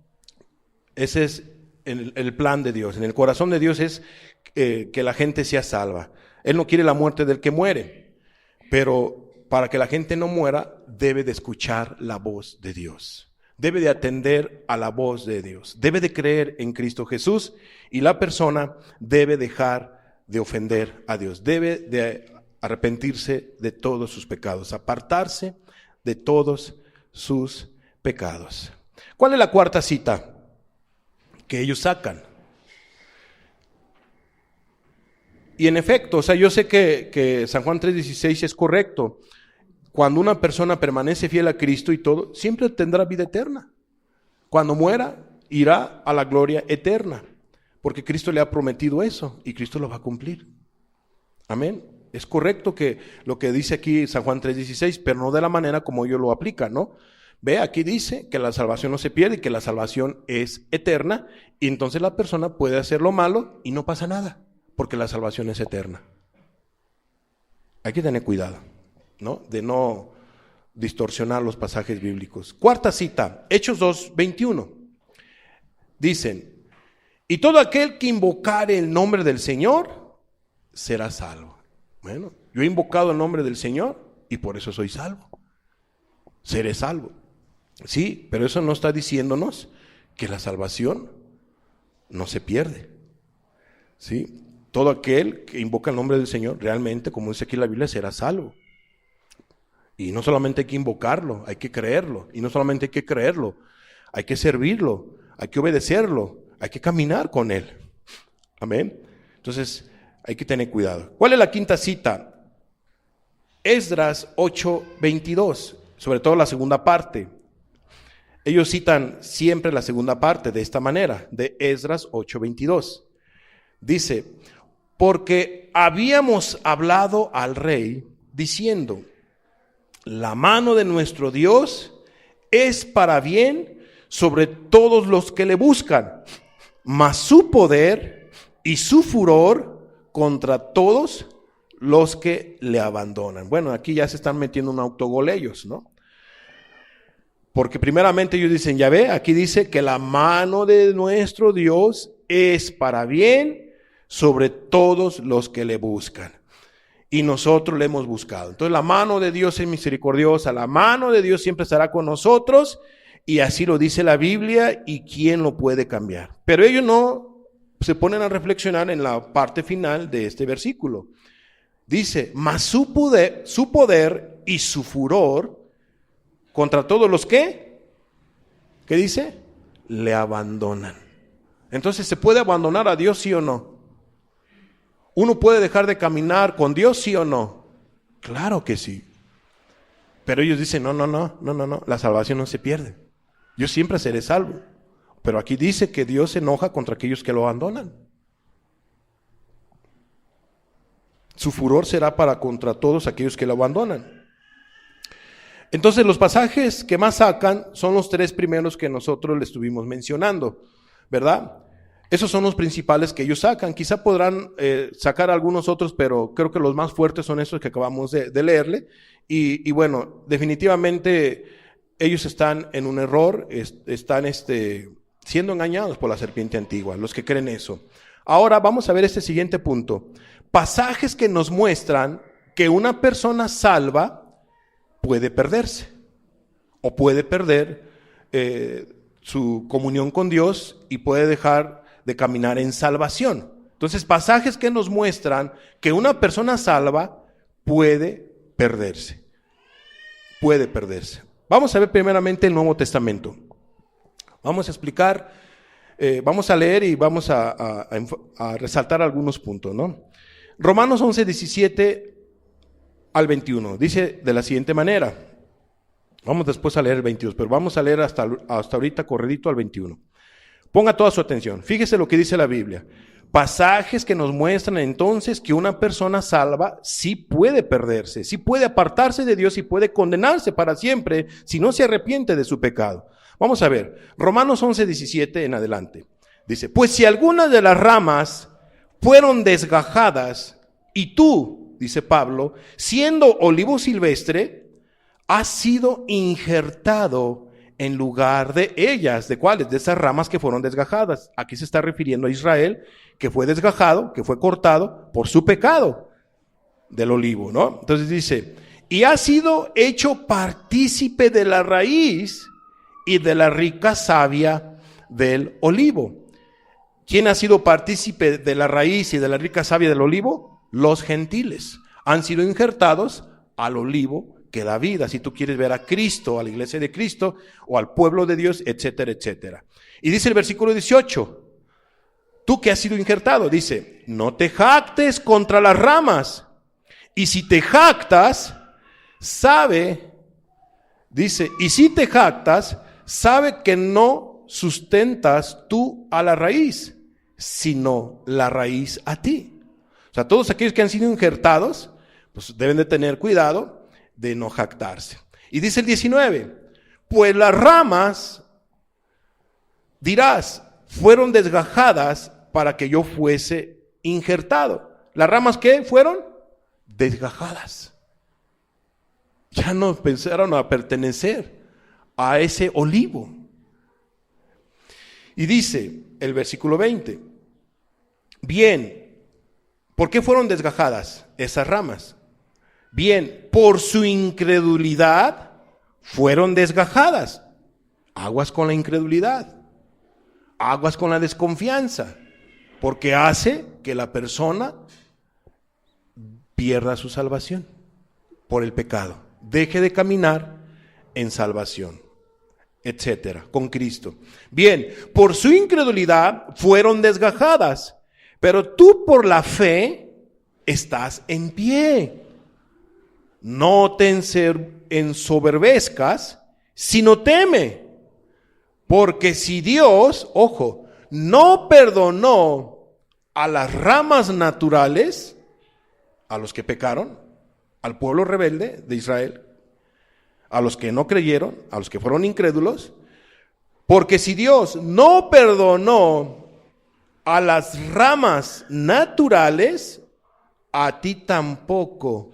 Ese es el plan de Dios. En el corazón de Dios es que la gente sea salva. Él no quiere la muerte del que muere, pero para que la gente no muera, debe de escuchar la voz de Dios. Debe de atender a la voz de Dios. Debe de creer en Cristo Jesús y la persona debe dejar de ofender a Dios. Debe de arrepentirse de todos sus pecados, apartarse de todos sus pecados. ¿Cuál es la cuarta cita que ellos sacan? Y en efecto, o sea, yo sé que San Juan 3:16 es correcto. Cuando una persona permanece fiel a Cristo y todo, siempre tendrá vida eterna. Cuando muera, irá a la gloria eterna, porque Cristo le ha prometido eso y Cristo lo va a cumplir. Amén. Es correcto que lo que dice aquí San Juan 3:16, pero no de la manera como ellos lo aplican, ¿no? Ve, aquí dice que la salvación no se pierde y que la salvación es eterna, y entonces la persona puede hacer lo malo y no pasa nada, porque la salvación es eterna. Hay que tener cuidado, ¿no? De no distorsionar los pasajes bíblicos. Cuarta cita, Hechos 2:21. Dicen, y todo aquel que invocare el nombre del Señor será salvo. Bueno, yo he invocado el nombre del Señor y por eso soy salvo. Seré salvo. Sí, pero eso no está diciéndonos que la salvación no se pierde. Sí, todo aquel que invoca el nombre del Señor realmente, como dice aquí la Biblia, será salvo. Y no solamente hay que invocarlo, hay que creerlo. Y no solamente hay que creerlo, hay que servirlo, hay que obedecerlo, hay que caminar con Él. Amén. Entonces, hay que tener cuidado. ¿Cuál es la quinta cita? Esdras 8:22, sobre todo la segunda parte. Ellos citan siempre la segunda parte de esta manera, de Esdras 8:22. Dice, porque habíamos hablado al rey diciendo, la mano de nuestro Dios es para bien sobre todos los que le buscan, mas su poder y su furor contra todos los que le abandonan. Bueno, aquí ya se están metiendo un autogol ellos, ¿no? Porque primeramente ellos dicen, ya ve, aquí dice que la mano de nuestro Dios es para bien sobre todos los que le buscan. Y nosotros le hemos buscado. Entonces la mano de Dios es misericordiosa, la mano de Dios siempre estará con nosotros, y así lo dice la Biblia, y ¿quién lo puede cambiar? Pero ellos no se ponen a reflexionar en la parte final de este versículo. Dice, mas su poder y su furor contra todos los que, ¿qué dice? Le abandonan. Entonces, ¿se puede abandonar a Dios, sí o no? ¿Uno puede dejar de caminar con Dios, sí o no? Claro que sí. Pero ellos dicen, no, la salvación no se pierde. Yo siempre seré salvo. Pero aquí dice que Dios se enoja contra aquellos que lo abandonan. Su furor será para contra todos aquellos que lo abandonan. Entonces los pasajes que más sacan son los tres primeros que nosotros le estuvimos mencionando, ¿verdad? Esos son los principales que ellos sacan. Quizá podrán sacar algunos otros, pero creo que los más fuertes son esos que acabamos de leerle. Y bueno, definitivamente ellos están en un error, están siendo engañados por la serpiente antigua, los que creen eso. Ahora vamos a ver este siguiente punto. Pasajes que nos muestran que una persona salva puede perderse o puede perder su comunión con Dios y puede dejar de caminar en salvación. Entonces, pasajes que nos muestran que una persona salva puede perderse. Puede perderse. Vamos a ver primeramente el Nuevo Testamento. Vamos a explicar, vamos a leer y vamos a resaltar algunos puntos, ¿no? Romanos 11, 17 al 21. Dice de la siguiente manera. Vamos después a leer el 22, pero vamos a leer hasta ahorita corredito al 21. Ponga toda su atención. Fíjese lo que dice la Biblia. Pasajes que nos muestran entonces que una persona salva sí puede perderse, sí puede apartarse de Dios y puede condenarse para siempre si no se arrepiente de su pecado. Vamos a ver, Romanos 11, 17 en adelante. Dice, pues si algunas de las ramas fueron desgajadas y tú, dice Pablo, siendo olivo silvestre, has sido injertado en lugar de ellas. ¿De cuáles? De esas ramas que fueron desgajadas. Aquí se está refiriendo a Israel, que fue desgajado, que fue cortado por su pecado del olivo, ¿no? Entonces dice, y ha sido hecho partícipe de la raíz y de la rica savia del olivo. ¿Quién ha sido partícipe de la raíz y de la rica savia del olivo? Los gentiles. Han sido injertados al olivo que da vida, si tú quieres ver a Cristo, a la iglesia de Cristo, o al pueblo de Dios, etcétera, etcétera. Y dice el versículo 18, tú que has sido injertado, dice, no te jactes contra las ramas, y si te jactas, sabe que no sustentas tú a la raíz, sino la raíz a ti. O sea, todos aquellos que han sido injertados, pues deben de tener cuidado de no jactarse. Y dice el 19, pues las ramas, dirás, fueron desgajadas para que yo fuese injertado. ¿Las ramas qué fueron? Desgajadas. Ya no pensaron a pertenecer a ese olivo. Y dice el versículo 20, bien, ¿por qué fueron desgajadas esas ramas? Bien, por su incredulidad fueron desgajadas. Aguas con la incredulidad, aguas con la desconfianza, porque hace que la persona pierda su salvación por el pecado, deje de caminar en salvación, etcétera, con Cristo. Bien, por su incredulidad fueron desgajadas, pero tú por la fe estás en pie. No te ensoberbezcas, sino teme. Porque si Dios, ojo, no perdonó a las ramas naturales, a los que pecaron, al pueblo rebelde de Israel, a los que no creyeron, a los que fueron incrédulos, porque si Dios no perdonó a las ramas naturales, a ti tampoco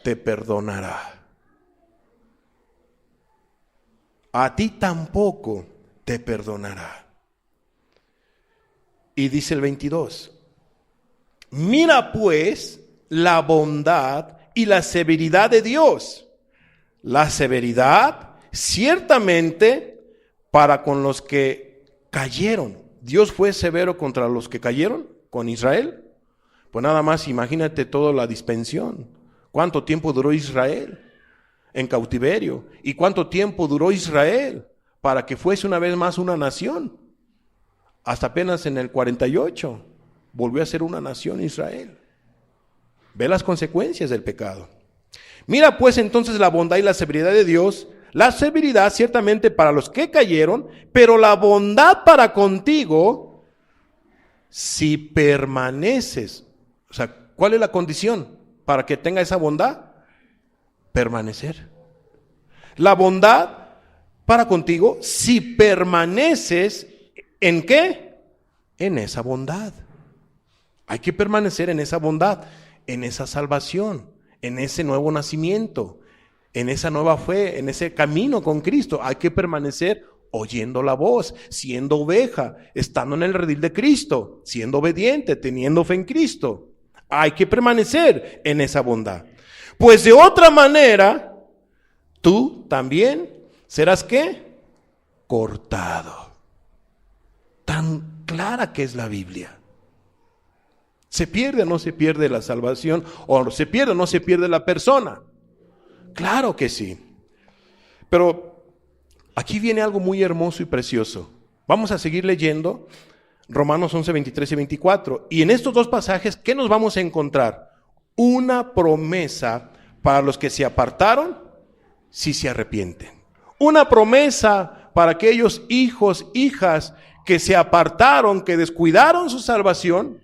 te perdonará. A ti tampoco te perdonará. Y dice el 22, mira pues la bondad y la severidad de Dios. La severidad ciertamente para con los que cayeron. Dios fue severo contra los que cayeron, con Israel. Pues nada más imagínate toda la dispensión. ¿Cuánto tiempo duró Israel en cautiverio? ¿Y cuánto tiempo duró Israel para que fuese una vez más una nación? Hasta apenas en el 48 volvió a ser una nación Israel. Ve las consecuencias del pecado. Mira pues entonces la bondad y la severidad de Dios. La severidad ciertamente para los que cayeron, pero la bondad para contigo si permaneces. O sea, ¿cuál es la condición para que tenga esa bondad? Permanecer. La bondad para contigo si permaneces ¿en qué? En esa bondad. Hay que permanecer en esa bondad, en esa salvación, en ese nuevo nacimiento, en esa nueva fe, en ese camino con Cristo. Hay que permanecer oyendo la voz, siendo oveja, estando en el redil de Cristo, siendo obediente, teniendo fe en Cristo. Hay que permanecer en esa bondad. Pues de otra manera, tú también serás ¿qué? Cortado. Tan clara que es la Biblia. ¿Se pierde o no se pierde la salvación? ¿O se pierde o no se pierde la persona? Claro que sí. Pero aquí viene algo muy hermoso y precioso. Vamos a seguir leyendo Romanos 11, 23 y 24. Y en estos dos pasajes, ¿qué nos vamos a encontrar? Una promesa para los que se apartaron si se arrepienten. Una promesa para aquellos hijos, hijas que se apartaron, que descuidaron su salvación,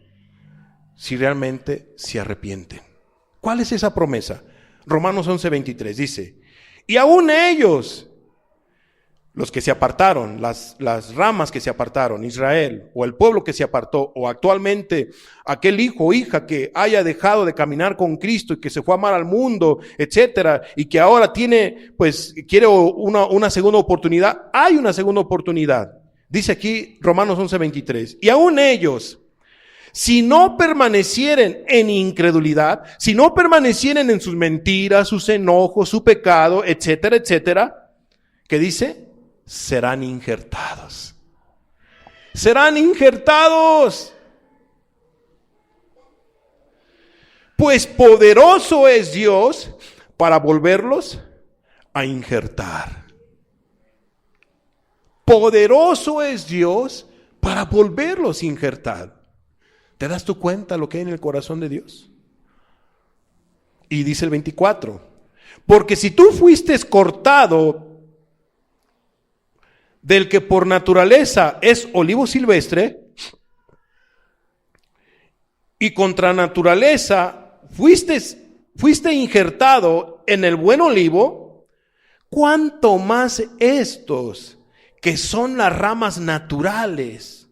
si realmente se arrepienten. ¿Cuál es esa promesa? Romanos 11, 23 dice, y aún ellos, los que se apartaron, las ramas que se apartaron, Israel, o el pueblo que se apartó, o actualmente aquel hijo o hija que haya dejado de caminar con Cristo y que se fue a amar al mundo, etcétera, y que ahora quiere una segunda oportunidad, hay una segunda oportunidad. Dice aquí Romanos 11, 23, y aún ellos, si no permanecieren en incredulidad, si no permanecieren en sus mentiras, sus enojos, su pecado, etcétera, etcétera, ¿qué dice? Serán injertados. Serán injertados. Pues poderoso es Dios para volverlos a injertar. Poderoso es Dios para volverlos a injertar. ¿Te das tu cuenta lo que hay en el corazón de Dios? Y dice el 24, porque si tú fuiste cortado del que por naturaleza es olivo silvestre, y contra naturaleza fuiste injertado en el buen olivo, ¿cuánto más estos, que son las ramas naturales,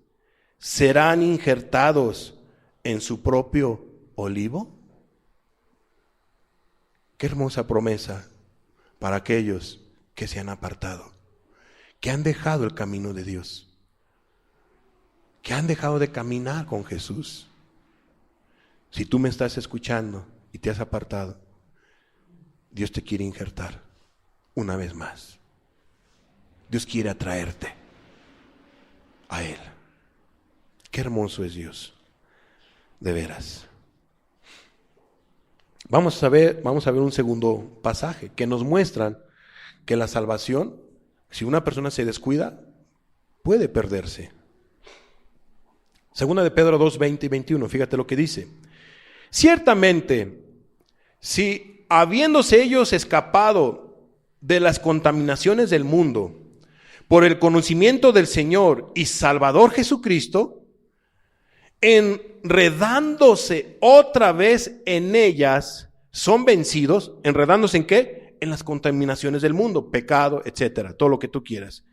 serán injertados en su propio olivo? Qué hermosa promesa para aquellos que se han apartado, que han dejado el camino de Dios, que han dejado de caminar con Jesús. Si tú me estás escuchando y te has apartado, Dios te quiere injertar una vez más. Dios quiere atraerte a Él. Qué hermoso es Dios, de veras. Vamos a ver un segundo pasaje que nos muestra que la salvación, si una persona se descuida, puede perderse. Segunda de Pedro 2, 20 y 21, fíjate lo que dice. Ciertamente, si habiéndose ellos escapado de las contaminaciones del mundo, por el conocimiento del Señor y Salvador Jesucristo, enredándose otra vez en ellas, son vencidos. ¿Enredándose en qué? En las contaminaciones del mundo, pecado, etcétera, todo lo que tú quieras.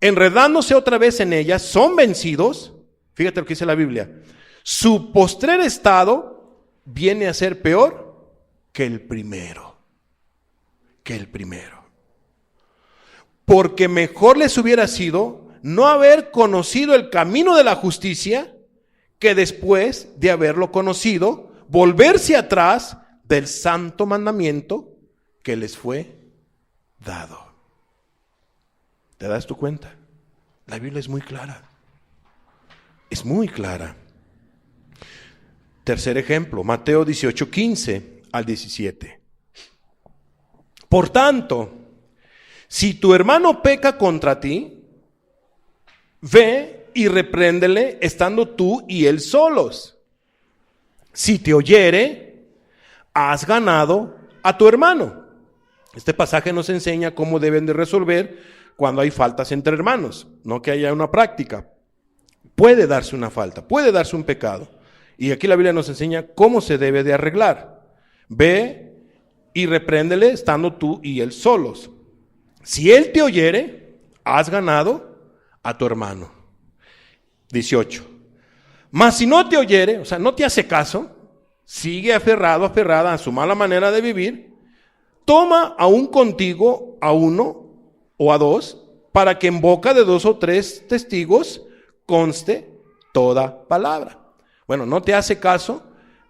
Enredándose otra vez en ellas, son vencidos. Fíjate lo que dice la Biblia. Su postrer estado viene a ser peor que el primero. Porque mejor les hubiera sido no haber conocido el camino de la justicia, que después de haberlo conocido, volverse atrás del santo mandamiento que les fue dado. ¿Te das tu cuenta? La Biblia es muy clara. Es muy clara. Tercer ejemplo, Mateo 18, 15 al 17. Por tanto, si tu hermano peca contra ti, ve y repréndele estando tú y él solos. Si te oyere, has ganado a tu hermano. Este pasaje nos enseña cómo deben de resolver cuando hay faltas entre hermanos, no que haya una práctica. Puede darse una falta, puede darse un pecado. Y aquí la Biblia nos enseña cómo se debe de arreglar. Ve y repréndele estando tú y él solos. Si él te oyere, has ganado a tu hermano. 18. Mas si no te oyere, o sea, no te hace caso, sigue aferrada a su mala manera de vivir, toma aún contigo a uno o a dos, para que en boca de 2 o 3 testigos conste toda palabra. Bueno, no te hace caso,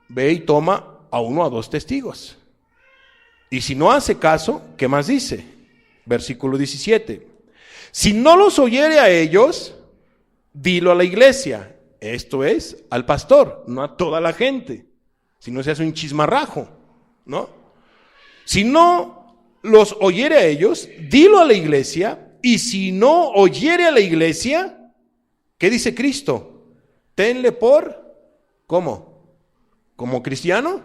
ve y toma a 1 o a 2 testigos. Y si no hace caso, ¿qué más dice? Versículo 17. Si no los oyere a ellos, dilo a la iglesia. Esto es, al pastor, no a toda la gente. Si no se hace un chismarrajo, ¿no? Si no los oyere a ellos, dilo a la iglesia. Y si no oyere a la iglesia, ¿qué dice Cristo? Tenle por, ¿cómo? ¿Como cristiano?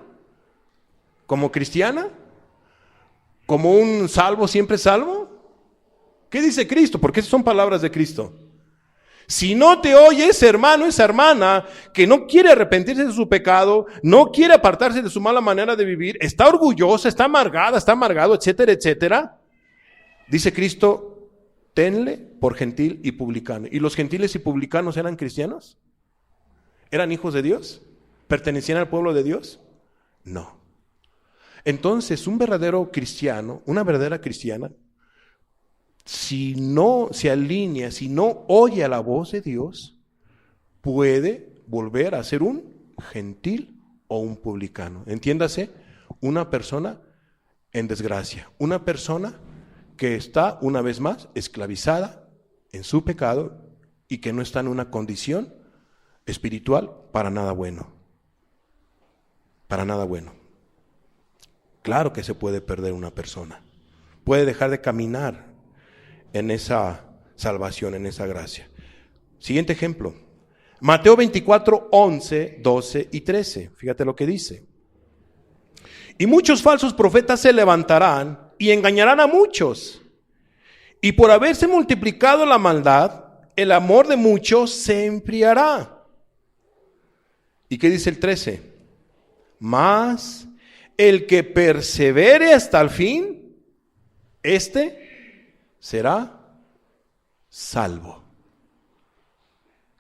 ¿Como cristiana? ¿Como un salvo siempre salvo? ¿Qué dice Cristo? Porque esas son palabras de Cristo. Si no te oye ese hermano, esa hermana, que no quiere arrepentirse de su pecado, no quiere apartarse de su mala manera de vivir, está orgullosa, está amargada, está amargado, etcétera, etcétera, dice Cristo, tenle por gentil y publicano. ¿Y los gentiles y publicanos eran cristianos? ¿Eran hijos de Dios? ¿Pertenecían al pueblo de Dios? No. Entonces, un verdadero cristiano, una verdadera cristiana, si no se alinea, si no oye a la voz de Dios, puede volver a ser un gentil o un publicano. Entiéndase, una persona en desgracia, una persona que está una vez más esclavizada en su pecado y que no está en una condición espiritual para nada bueno. Para nada bueno. Claro que se puede perder una persona, puede dejar de caminar en esa salvación, en esa gracia. Siguiente ejemplo, Mateo 24, 11, 12 y 13. Fíjate lo que dice. Y muchos falsos profetas se levantarán y engañarán a muchos. Y por haberse multiplicado la maldad, el amor de muchos se enfriará. ¿Y qué dice el 13? Mas el que persevere hasta el fin, será salvo.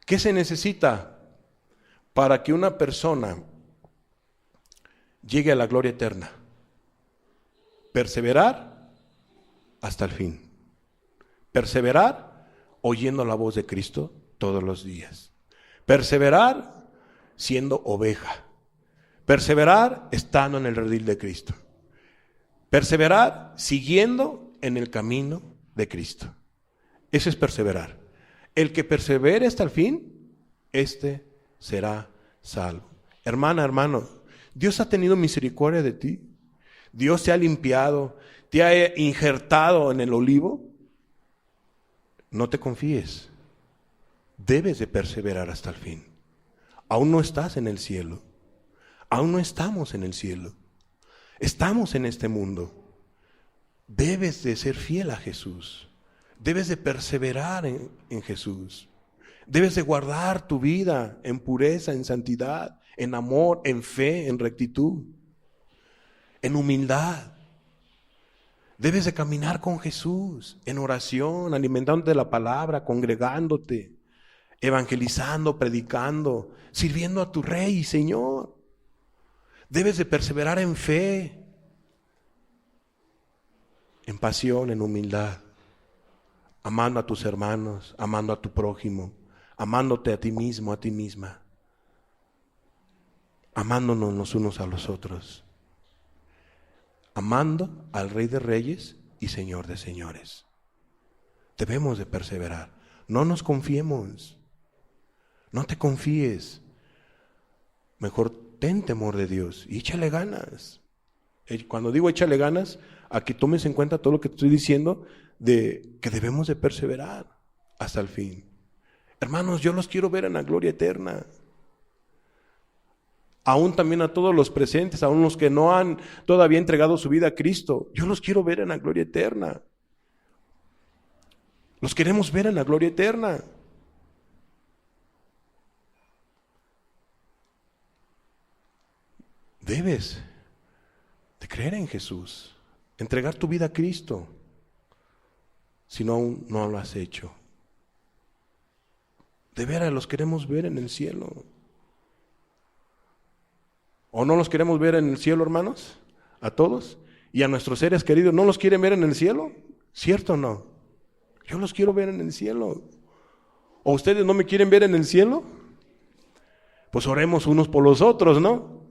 ¿Qué se necesita para que una persona llegue a la gloria eterna? Perseverar hasta el fin. Perseverar oyendo la voz de Cristo todos los días. Perseverar siendo oveja. Perseverar estando en el redil de Cristo. Perseverar siguiendo en el camino de Cristo. Eso es perseverar. El que persevere hasta el fin, será salvo. Hermana, hermano, Dios ha tenido misericordia de ti. Dios te ha limpiado, te ha injertado en el olivo. No te confíes. Debes de perseverar hasta el fin. Aún no estás en el cielo. Aún no estamos en el cielo. Estamos en este mundo. Debes de ser fiel a Jesús. Debes de perseverar en Jesús. Debes de guardar tu vida en pureza, en santidad, en amor, en fe, en rectitud, en humildad. Debes de caminar con Jesús en oración, alimentándote de la palabra, congregándote, evangelizando, predicando, sirviendo a tu Rey y Señor. Debes de perseverar en fe, en pasión, en humildad, amando a tus hermanos, amando a tu prójimo, amándote a ti mismo, a ti misma, amándonos los unos a los otros, amando al Rey de Reyes y Señor de Señores. Debemos de perseverar. No nos confiemos. No te confíes. Mejor ten temor de Dios y échale ganas. Cuando digo échale ganas, aquí tomes en cuenta todo lo que te estoy diciendo, de que debemos de perseverar hasta el fin. Hermanos, yo los quiero ver en la gloria eterna. Aún también a todos los presentes, aún los que no han todavía entregado su vida a Cristo, yo los quiero ver en la gloria eterna. Los queremos ver en la gloria eterna. Debes de creer en Jesús, entregar tu vida a Cristo, si no aún no lo has hecho. De veras los queremos ver en el cielo. ¿O no los queremos ver en el cielo, hermanos? A todos. Y a nuestros seres queridos, ¿no los quieren ver en el cielo? ¿Cierto o no? Yo los quiero ver en el cielo. ¿O ustedes no me quieren ver en el cielo? Pues oremos unos por los otros, ¿no?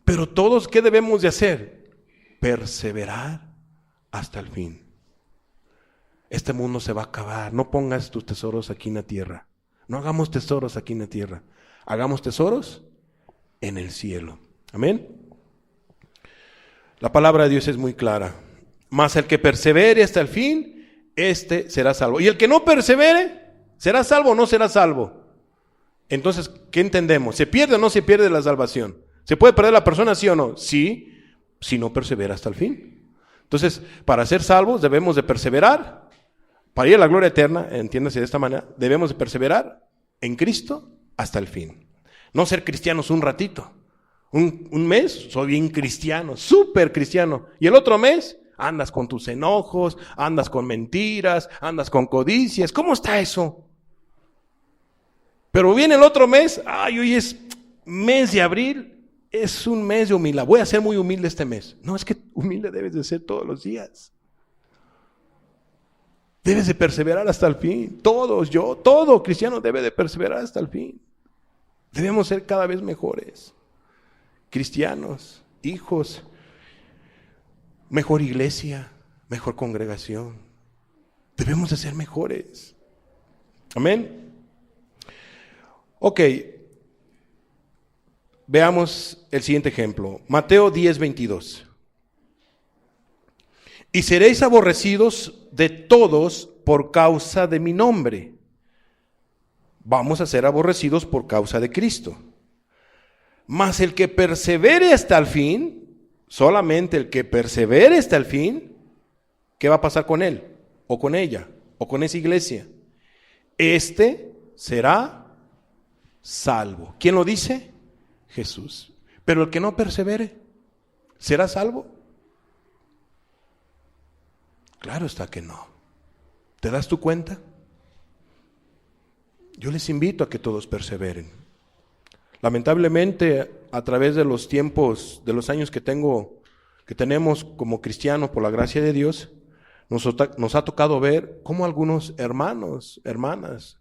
Pero todos, ¿qué debemos de hacer? perseverar hasta el fin. Este mundo se va a acabar. No pongas tus tesoros aquí en la tierra. No hagamos tesoros aquí en la tierra. Hagamos tesoros en el cielo. Amén. La palabra de Dios es muy clara. Mas el que persevere hasta el fin, este será salvo. Y el que no persevere, ¿será salvo o no será salvo? Entonces, ¿qué entendemos? ¿Se pierde o no se pierde la salvación? ¿Se puede perder la persona, sí o no? Sí, si no persevera hasta el fin. Entonces, para ser salvos debemos de perseverar. Para ir a la gloria eterna, entiéndase de esta manera, debemos de perseverar en Cristo hasta el fin. No ser cristianos un ratito. Un mes, soy bien cristiano, súper cristiano. Y el otro mes, andas con tus enojos, andas con mentiras, andas con codicias. ¿Cómo está eso? Pero viene el otro mes, hoy es mes de abril, es un mes de humildad. Voy a ser muy humilde este mes. No, es que humilde debes de ser todos los días. Debes de perseverar hasta el fin. Todo cristiano debe de perseverar hasta el fin. Debemos ser cada vez mejores. Cristianos, hijos, mejor iglesia, mejor congregación. Debemos de ser mejores. Amén. Ok. Veamos el siguiente ejemplo. Mateo 10:22. Y seréis aborrecidos de todos por causa de mi nombre. Vamos a ser aborrecidos por causa de Cristo. Mas el que persevere hasta el fin, solamente el que persevere hasta el fin, ¿qué va a pasar con él? O con ella, o con esa iglesia. Este será salvo. ¿Quién lo dice? Jesús. Pero el que no persevere, ¿será salvo? Claro está que no. ¿Te das tu cuenta? Yo les invito a que todos perseveren. Lamentablemente, a través de los tiempos, de los años que tenemos como cristianos por la gracia de Dios, nos ha tocado ver cómo algunos hermanos, hermanas,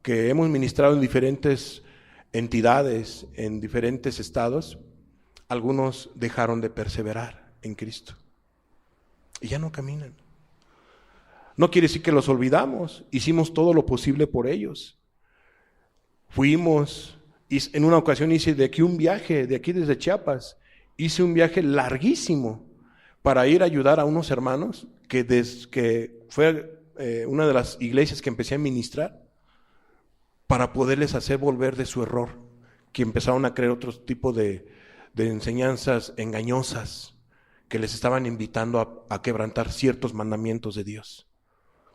que hemos ministrado en diferentes entidades, en diferentes estados, algunos dejaron de perseverar en Cristo y ya no caminan. No quiere decir que los olvidamos, hicimos todo lo posible por ellos. En una ocasión hice de aquí un viaje, de aquí desde Chiapas, hice un viaje larguísimo para ir a ayudar a unos hermanos que fue una de las iglesias que empecé a ministrar, para poderles hacer volver de su error, que empezaron a creer otro tipo de enseñanzas engañosas, que les estaban invitando a quebrantar ciertos mandamientos de Dios,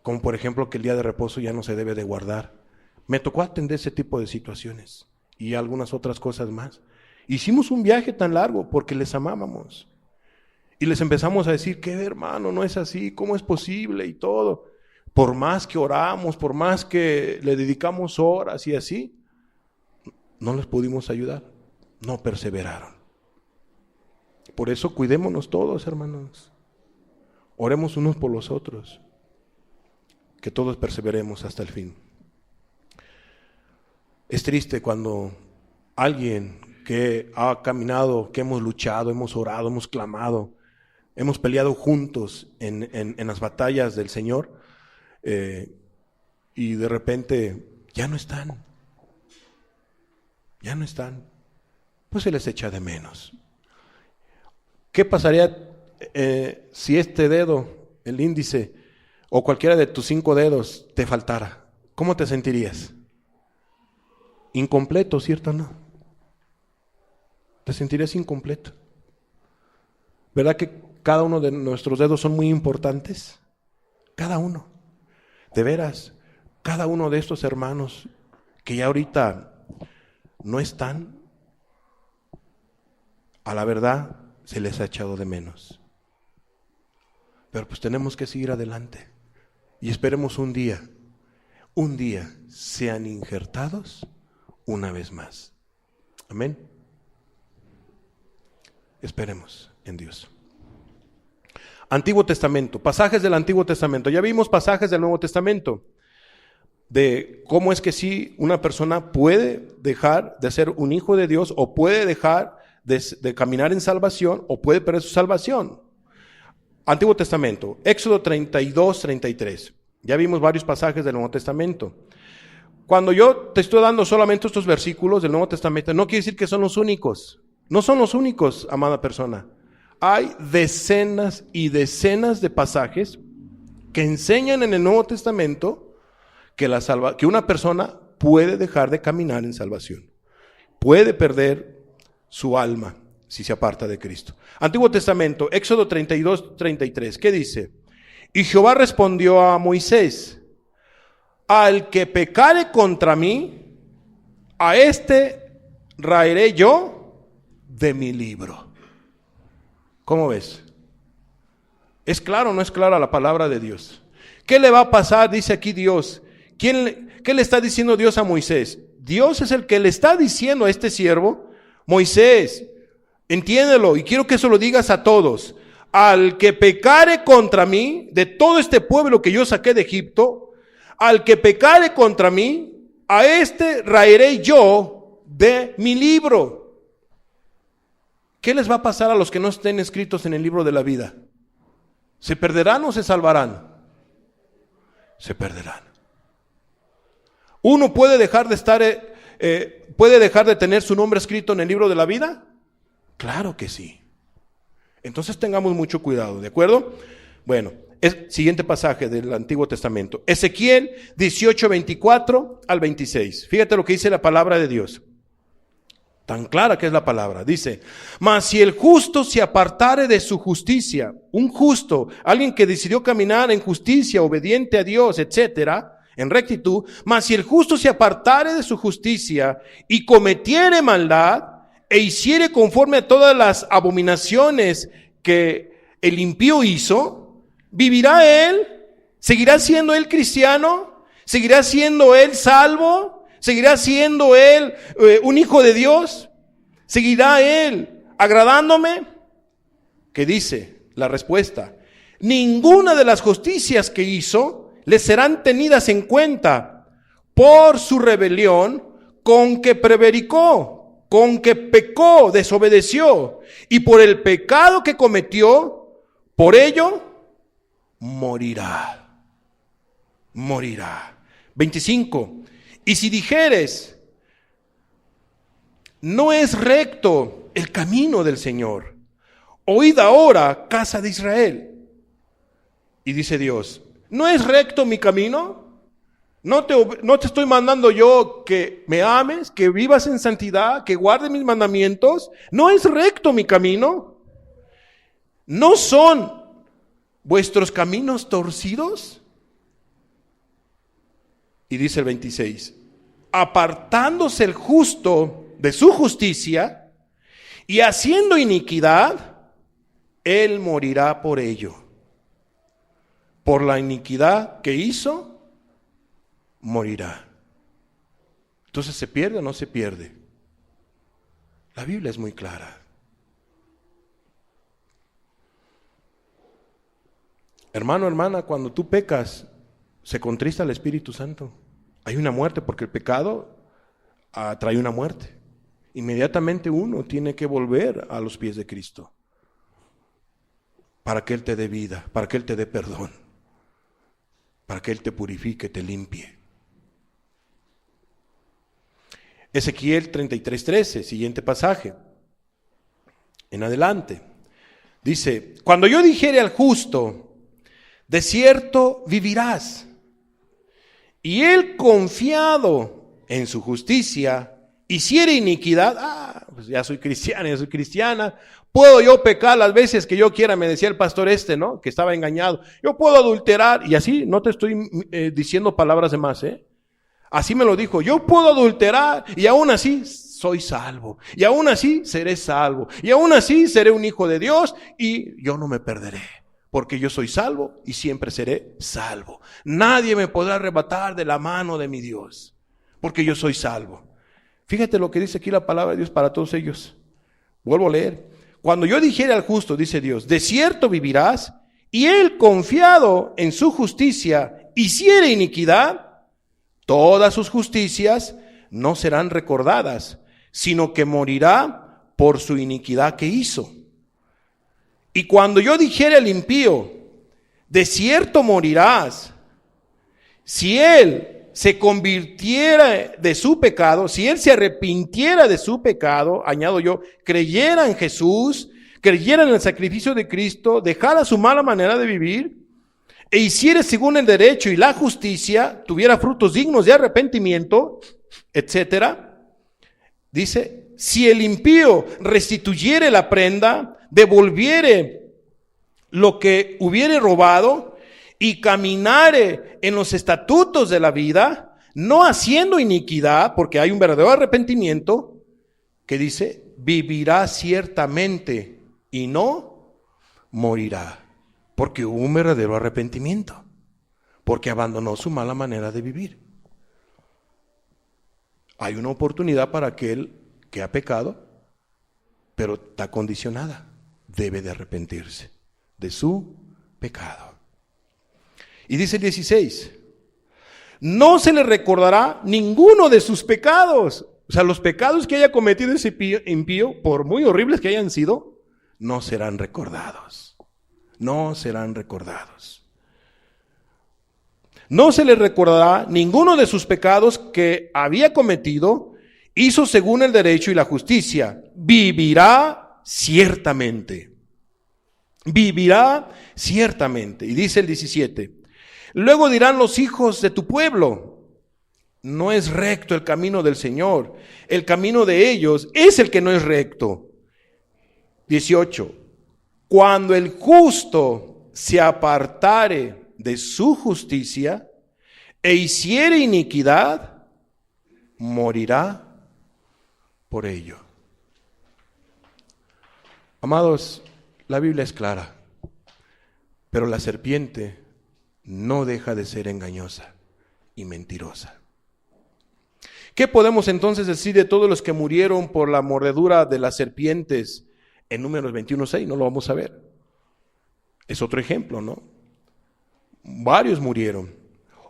como por ejemplo que el día de reposo ya no se debe de guardar. Me tocó atender ese tipo de situaciones y algunas otras cosas más. Hicimos un viaje tan largo porque les amábamos y les empezamos a decir que hermano, no es así, ¿cómo es posible? Y todo. Por más que oramos, por más que le dedicamos horas y así, no les pudimos ayudar, no perseveraron. Por eso cuidémonos todos, hermanos. Oremos unos por los otros, que todos perseveremos hasta el fin. Es triste cuando alguien que ha caminado, que hemos luchado, hemos orado, hemos clamado, hemos peleado juntos en las batallas del Señor, y de repente ya no están, pues se les echa de menos. ¿Qué pasaría si este dedo, el índice, o cualquiera de tus 5 dedos te faltara? ¿Cómo te sentirías? Incompleto, ¿cierto o no? Te sentirías incompleto. ¿Verdad que cada uno de nuestros dedos son muy importantes? Cada uno. De veras, cada uno de estos hermanos que ya ahorita no están, a la verdad se les ha echado de menos. Pero pues tenemos que seguir adelante y esperemos un día sean injertados una vez más. Amén. Esperemos en Dios. Antiguo Testamento, pasajes del Antiguo Testamento. Ya vimos pasajes del Nuevo Testamento de cómo es que sí una persona puede dejar de ser un hijo de Dios, o puede dejar de caminar en salvación, o puede perder su salvación. Antiguo Testamento, Éxodo 32, 33. Ya vimos varios pasajes del Nuevo Testamento. Cuando yo te estoy dando solamente estos versículos del Nuevo Testamento, no quiere decir que son los únicos. No son los únicos, amada persona. Hay decenas y decenas de pasajes que enseñan en el Nuevo Testamento que una persona puede dejar de caminar en salvación. Puede perder su alma si se aparta de Cristo. Antiguo Testamento, Éxodo 32, 33. ¿Qué dice? Y Jehová respondió a Moisés: al que pecare contra mí, a este raeré yo de mi libro. ¿Cómo ves? ¿Es claro o no es clara la palabra de Dios? ¿Qué le va a pasar? Dice aquí Dios. ¿Qué le está diciendo Dios a Moisés? Dios es el que le está diciendo a este siervo: Moisés, entiéndelo, y quiero que eso lo digas a todos. Al que pecare contra mí, de todo este pueblo que yo saqué de Egipto, al que pecare contra mí, a este raeré yo de mi libro. ¿Qué les va a pasar a los que no estén escritos en el libro de la vida? ¿Se perderán o se salvarán? Se perderán. ¿Uno puede dejar de estar, puede dejar de tener su nombre escrito en el libro de la vida? Claro que sí. Entonces tengamos mucho cuidado, ¿de acuerdo? Bueno, siguiente pasaje del Antiguo Testamento. Ezequiel 18, 24 al 26. Fíjate lo que dice la palabra de Dios. Tan clara que es la palabra. Dice: mas si el justo se apartare de su justicia, un justo, alguien que decidió caminar en justicia, obediente a Dios, etcétera, en rectitud, mas si el justo se apartare de su justicia y cometiere maldad e hiciere conforme a todas las abominaciones que el impío hizo, ¿vivirá él? ¿Seguirá siendo él cristiano? ¿Seguirá siendo él salvo? ¿Seguirá siendo él un hijo de Dios? ¿Seguirá él agradándome? ¿Qué dice la respuesta? Ninguna de las justicias que hizo le serán tenidas en cuenta por su rebelión con que prevaricó, con que pecó, desobedeció, y por el pecado que cometió, por ello morirá. Morirá. 25. Y si dijeres: no es recto el camino del Señor, oíd ahora, casa de Israel. Y dice Dios: ¿no es recto mi camino? ¿No te estoy mandando yo que me ames, que vivas en santidad, que guardes mis mandamientos? ¿No es recto mi camino? ¿No son vuestros caminos torcidos? Y dice el 26, apartándose el justo de su justicia y haciendo iniquidad, él morirá por ello. Por la iniquidad que hizo, morirá. Entonces, ¿se pierde o no se pierde? La Biblia es muy clara. Hermano, hermana, cuando tú pecas, se contrista el Espíritu Santo. Hay una muerte, porque el pecado trae una muerte. Inmediatamente uno tiene que volver a los pies de Cristo para que Él te dé vida, para que Él te dé perdón, para que Él te purifique, te limpie. Ezequiel 33:13, siguiente pasaje. En adelante. Dice: cuando yo dijere al justo, de cierto vivirás, y él confiado en su justicia hiciere iniquidad, pues ya soy cristiano, ya soy cristiana, puedo yo pecar las veces que yo quiera, me decía el pastor ¿no? Que estaba engañado. Yo puedo adulterar, y así no te estoy diciendo palabras de más, Así me lo dijo: yo puedo adulterar y aún así soy salvo, y aún así seré salvo, y aún así seré un hijo de Dios y yo no me perderé, porque yo soy salvo y siempre seré salvo. Nadie me podrá arrebatar de la mano de mi Dios, porque yo soy salvo. Fíjate lo que dice aquí la palabra de Dios para todos ellos. Vuelvo a leer. Cuando yo dijere al justo, dice Dios, de cierto vivirás, y él confiado en su justicia hiciere iniquidad, todas sus justicias no serán recordadas, sino que morirá por su iniquidad que hizo. Y cuando yo dijere al impío, de cierto morirás, si él se convirtiera de su pecado, si él se arrepintiera de su pecado, añado yo, creyera en Jesús, creyera en el sacrificio de Cristo, dejara su mala manera de vivir, e hiciera según el derecho y la justicia, tuviera frutos dignos de arrepentimiento, etcétera, dice, si el impío restituyere la prenda, devolviere lo que hubiere robado y caminare en los estatutos de la vida, no haciendo iniquidad, porque hay un verdadero arrepentimiento, que dice, vivirá ciertamente y no morirá, porque hubo un verdadero arrepentimiento, porque abandonó su mala manera de vivir. Hay una oportunidad para aquel que ha pecado, pero está condicionada. Debe de arrepentirse de su pecado. Y dice el 16, no se le recordará ninguno de sus pecados. O sea, los pecados que haya cometido ese impío, por muy horribles que hayan sido, no serán recordados. No serán recordados. No se le recordará ninguno de sus pecados que había cometido, hizo según el derecho y la justicia. Vivirá ciertamente. Vivirá ciertamente. Y dice el 17, luego dirán los hijos de tu pueblo, no es recto el camino del Señor, el camino de ellos es el que no es recto. 18, cuando el justo se apartare de su justicia e hiciere iniquidad, morirá por ello. Amados, la Biblia es clara, pero la serpiente no deja de ser engañosa y mentirosa. ¿Qué podemos entonces decir de todos los que murieron por la mordedura de las serpientes en Números 21:6? No lo vamos a ver. Es otro ejemplo, ¿no? Varios murieron.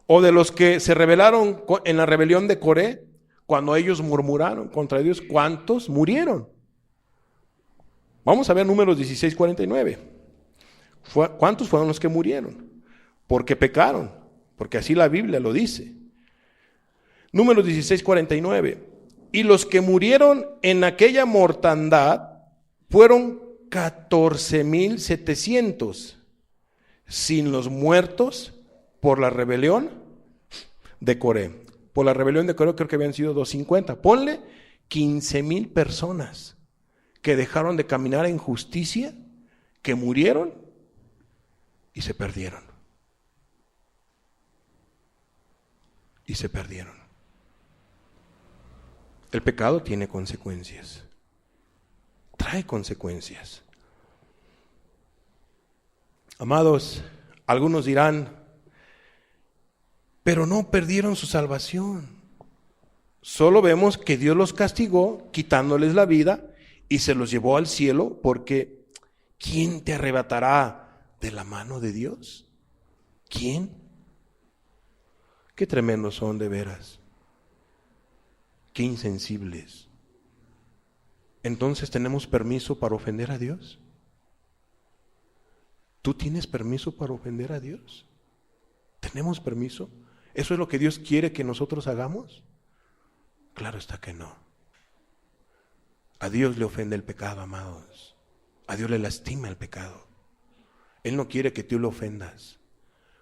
O de los que se rebelaron en la rebelión de Coré, cuando ellos murmuraron contra Dios, ¿cuántos murieron? Vamos a ver Números 16:49. ¿Cuántos fueron los que murieron? Porque pecaron, porque así la Biblia lo dice. Números 16:49. Y los que murieron en aquella mortandad fueron 14,700, sin los muertos por la rebelión de Coré. Por la rebelión de Coré creo que habían sido 250. Ponle 15,000 personas que dejaron de caminar en justicia, que murieron y se perdieron. Y se perdieron. El pecado tiene consecuencias. Trae consecuencias. Amados, algunos dirán, pero no perdieron su salvación. Solo vemos que Dios los castigó quitándoles la vida y se los llevó al cielo, porque ¿quién te arrebatará de la mano de Dios? ¿Quién? Qué tremendos son de veras. Qué insensibles. Entonces, ¿tenemos permiso para ofender a Dios? ¿Tú tienes permiso para ofender a Dios? ¿Tenemos permiso? ¿Eso es lo que Dios quiere que nosotros hagamos? Claro está que no. A Dios le ofende el pecado, amados. A Dios le lastima el pecado. Él no quiere que tú lo ofendas.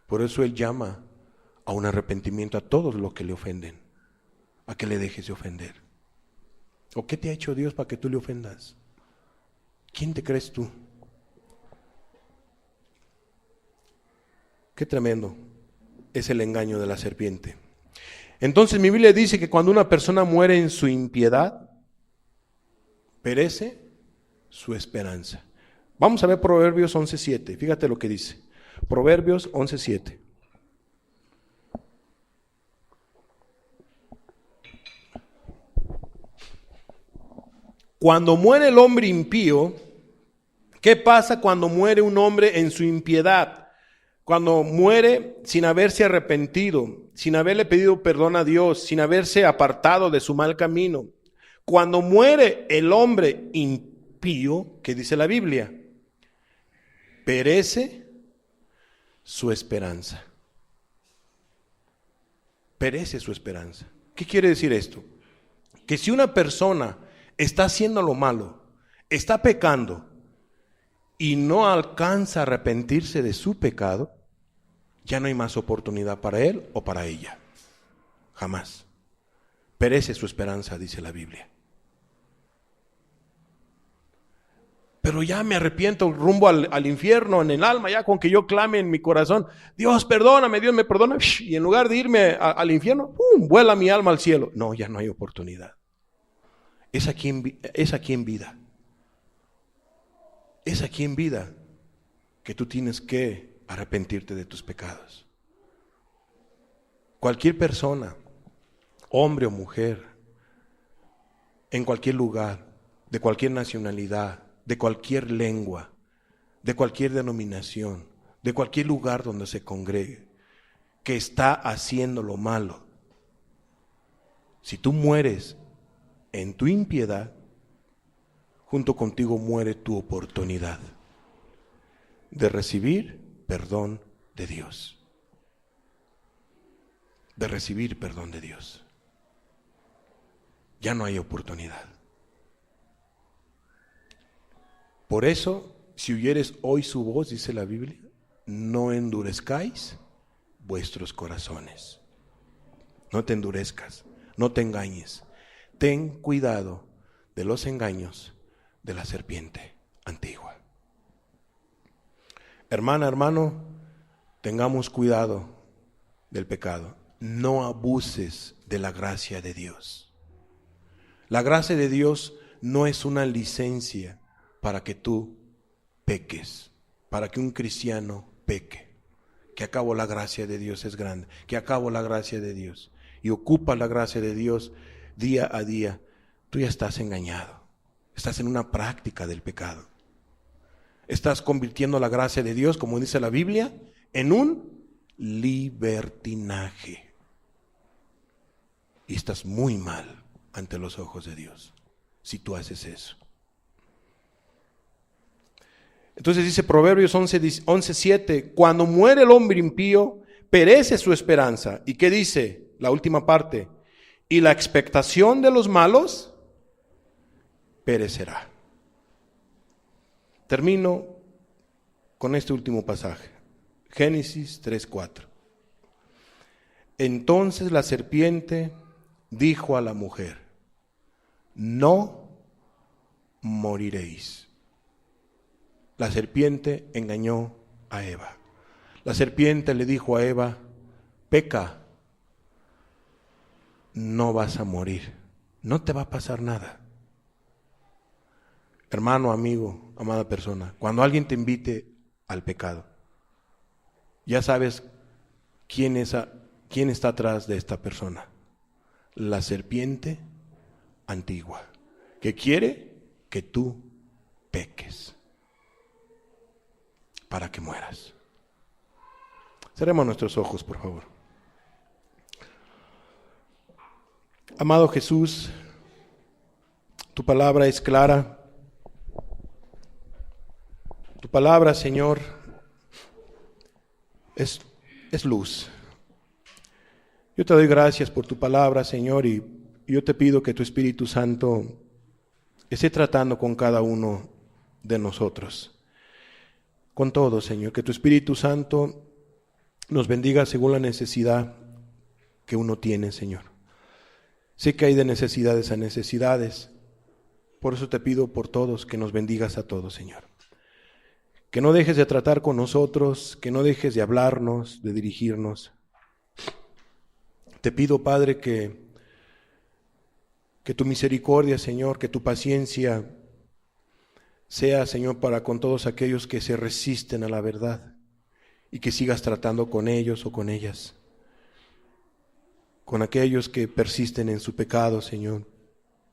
Por eso Él llama a un arrepentimiento a todos los que le ofenden, a que le dejes de ofender. ¿O qué te ha hecho Dios para que tú le ofendas? ¿Quién te crees tú? Qué tremendo es el engaño de la serpiente. Entonces mi Biblia dice que cuando una persona muere en su impiedad, perece su esperanza. Vamos a ver Proverbios 11:7. Fíjate lo que dice. Proverbios 11:7. Cuando muere el hombre impío, ¿qué pasa cuando muere un hombre en su impiedad? Cuando muere sin haberse arrepentido, sin haberle pedido perdón a Dios, sin haberse apartado de su mal camino. Cuando muere el hombre impío, ¿qué dice la Biblia? perece su esperanza. Perece su esperanza. ¿Qué quiere decir esto? Que si una persona está haciendo lo malo, está pecando y no alcanza a arrepentirse de su pecado, ya no hay más oportunidad para él o para ella. Jamás. Perece su esperanza, dice la Biblia. Pero ya me arrepiento rumbo al infierno, en el alma, ya con que yo clame en mi corazón, Dios perdóname, Dios me perdona, y en lugar de irme al infierno, vuela mi alma al cielo. No, ya no hay oportunidad. Es aquí en vida. Es aquí en vida que tú tienes que arrepentirte de tus pecados. Cualquier persona, hombre o mujer, en cualquier lugar, de cualquier nacionalidad, de cualquier lengua, de cualquier denominación, de cualquier lugar donde se congregue, que está haciendo lo malo, si tú mueres en tu impiedad, junto contigo muere tu oportunidad de recibir perdón de Dios. De recibir perdón de Dios. Ya no hay oportunidad. Por eso, si oyeres hoy su voz, dice la Biblia, no endurezcáis vuestros corazones. No te endurezcas, no te engañes. Ten cuidado de los engaños de la serpiente antigua. Hermana, hermano, tengamos cuidado del pecado. No abuses de la gracia de Dios. La gracia de Dios no es una licencia para que tú peques, para que un cristiano peque. Que acabo la gracia de Dios es grande, que acabo la gracia de Dios y ocupa la gracia de Dios día a día. Tú ya estás engañado, estás en una práctica del pecado. Estás convirtiendo la gracia de Dios, como dice la Biblia, en un libertinaje. Y estás muy mal ante los ojos de Dios si tú haces eso. Entonces dice Proverbios 11:7, cuando muere el hombre impío, perece su esperanza. ¿Y qué dice la última parte? Y la expectación de los malos perecerá. Termino con este último pasaje. Génesis 3:4. Entonces la serpiente dijo a la mujer, no moriréis. La serpiente engañó a Eva. La serpiente le dijo a Eva, peca, no vas a morir, no te va a pasar nada. Hermano, amigo, amada persona, cuando alguien te invite al pecado, ya sabes quién está atrás de esta persona. La serpiente antigua, que quiere que tú peques para que mueras. Cerremos nuestros ojos, por favor. Amado Jesús, tu palabra es clara. Tu palabra, Señor, es luz. Yo te doy gracias por tu palabra, Señor, y yo te pido que tu Espíritu Santo esté tratando con cada uno de nosotros. Con todo, Señor, que tu Espíritu Santo nos bendiga según la necesidad que uno tiene, Señor. Sé que hay de necesidades a necesidades, por eso te pido por todos que nos bendigas a todos, Señor. Que no dejes de tratar con nosotros, que no dejes de hablarnos, de dirigirnos. Te pido, Padre, que tu misericordia, Señor, que tu paciencia sea, Señor, para con todos aquellos que se resisten a la verdad y que sigas tratando con ellos o con ellas. Con aquellos que persisten en su pecado, Señor,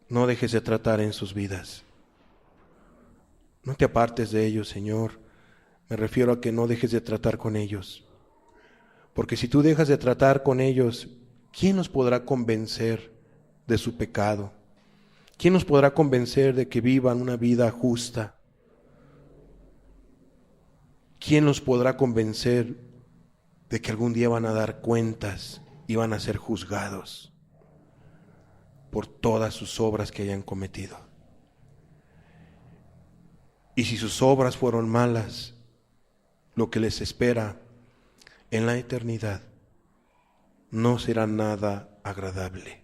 no dejes de tratar en sus vidas. No te apartes de ellos, Señor. Me refiero a que no dejes de tratar con ellos. Porque si tú dejas de tratar con ellos, ¿quién nos podrá convencer de su pecado? ¿Quién nos podrá convencer de que vivan una vida justa? ¿quién los podrá convencer de que algún día van a dar cuentas y van a ser juzgados por todas sus obras que hayan cometido? Y si sus obras fueron malas, lo que les espera en la eternidad no será nada agradable.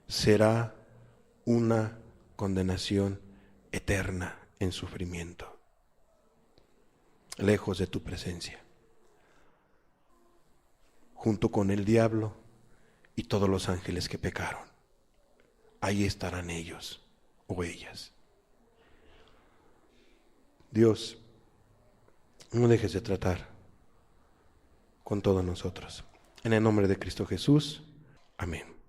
Será una condenación eterna en sufrimiento, lejos de tu presencia, junto con el diablo y todos los ángeles que pecaron. Ahí estarán ellos o ellas. Dios, no dejes de tratar con todos nosotros. En el nombre de Cristo Jesús. Amén.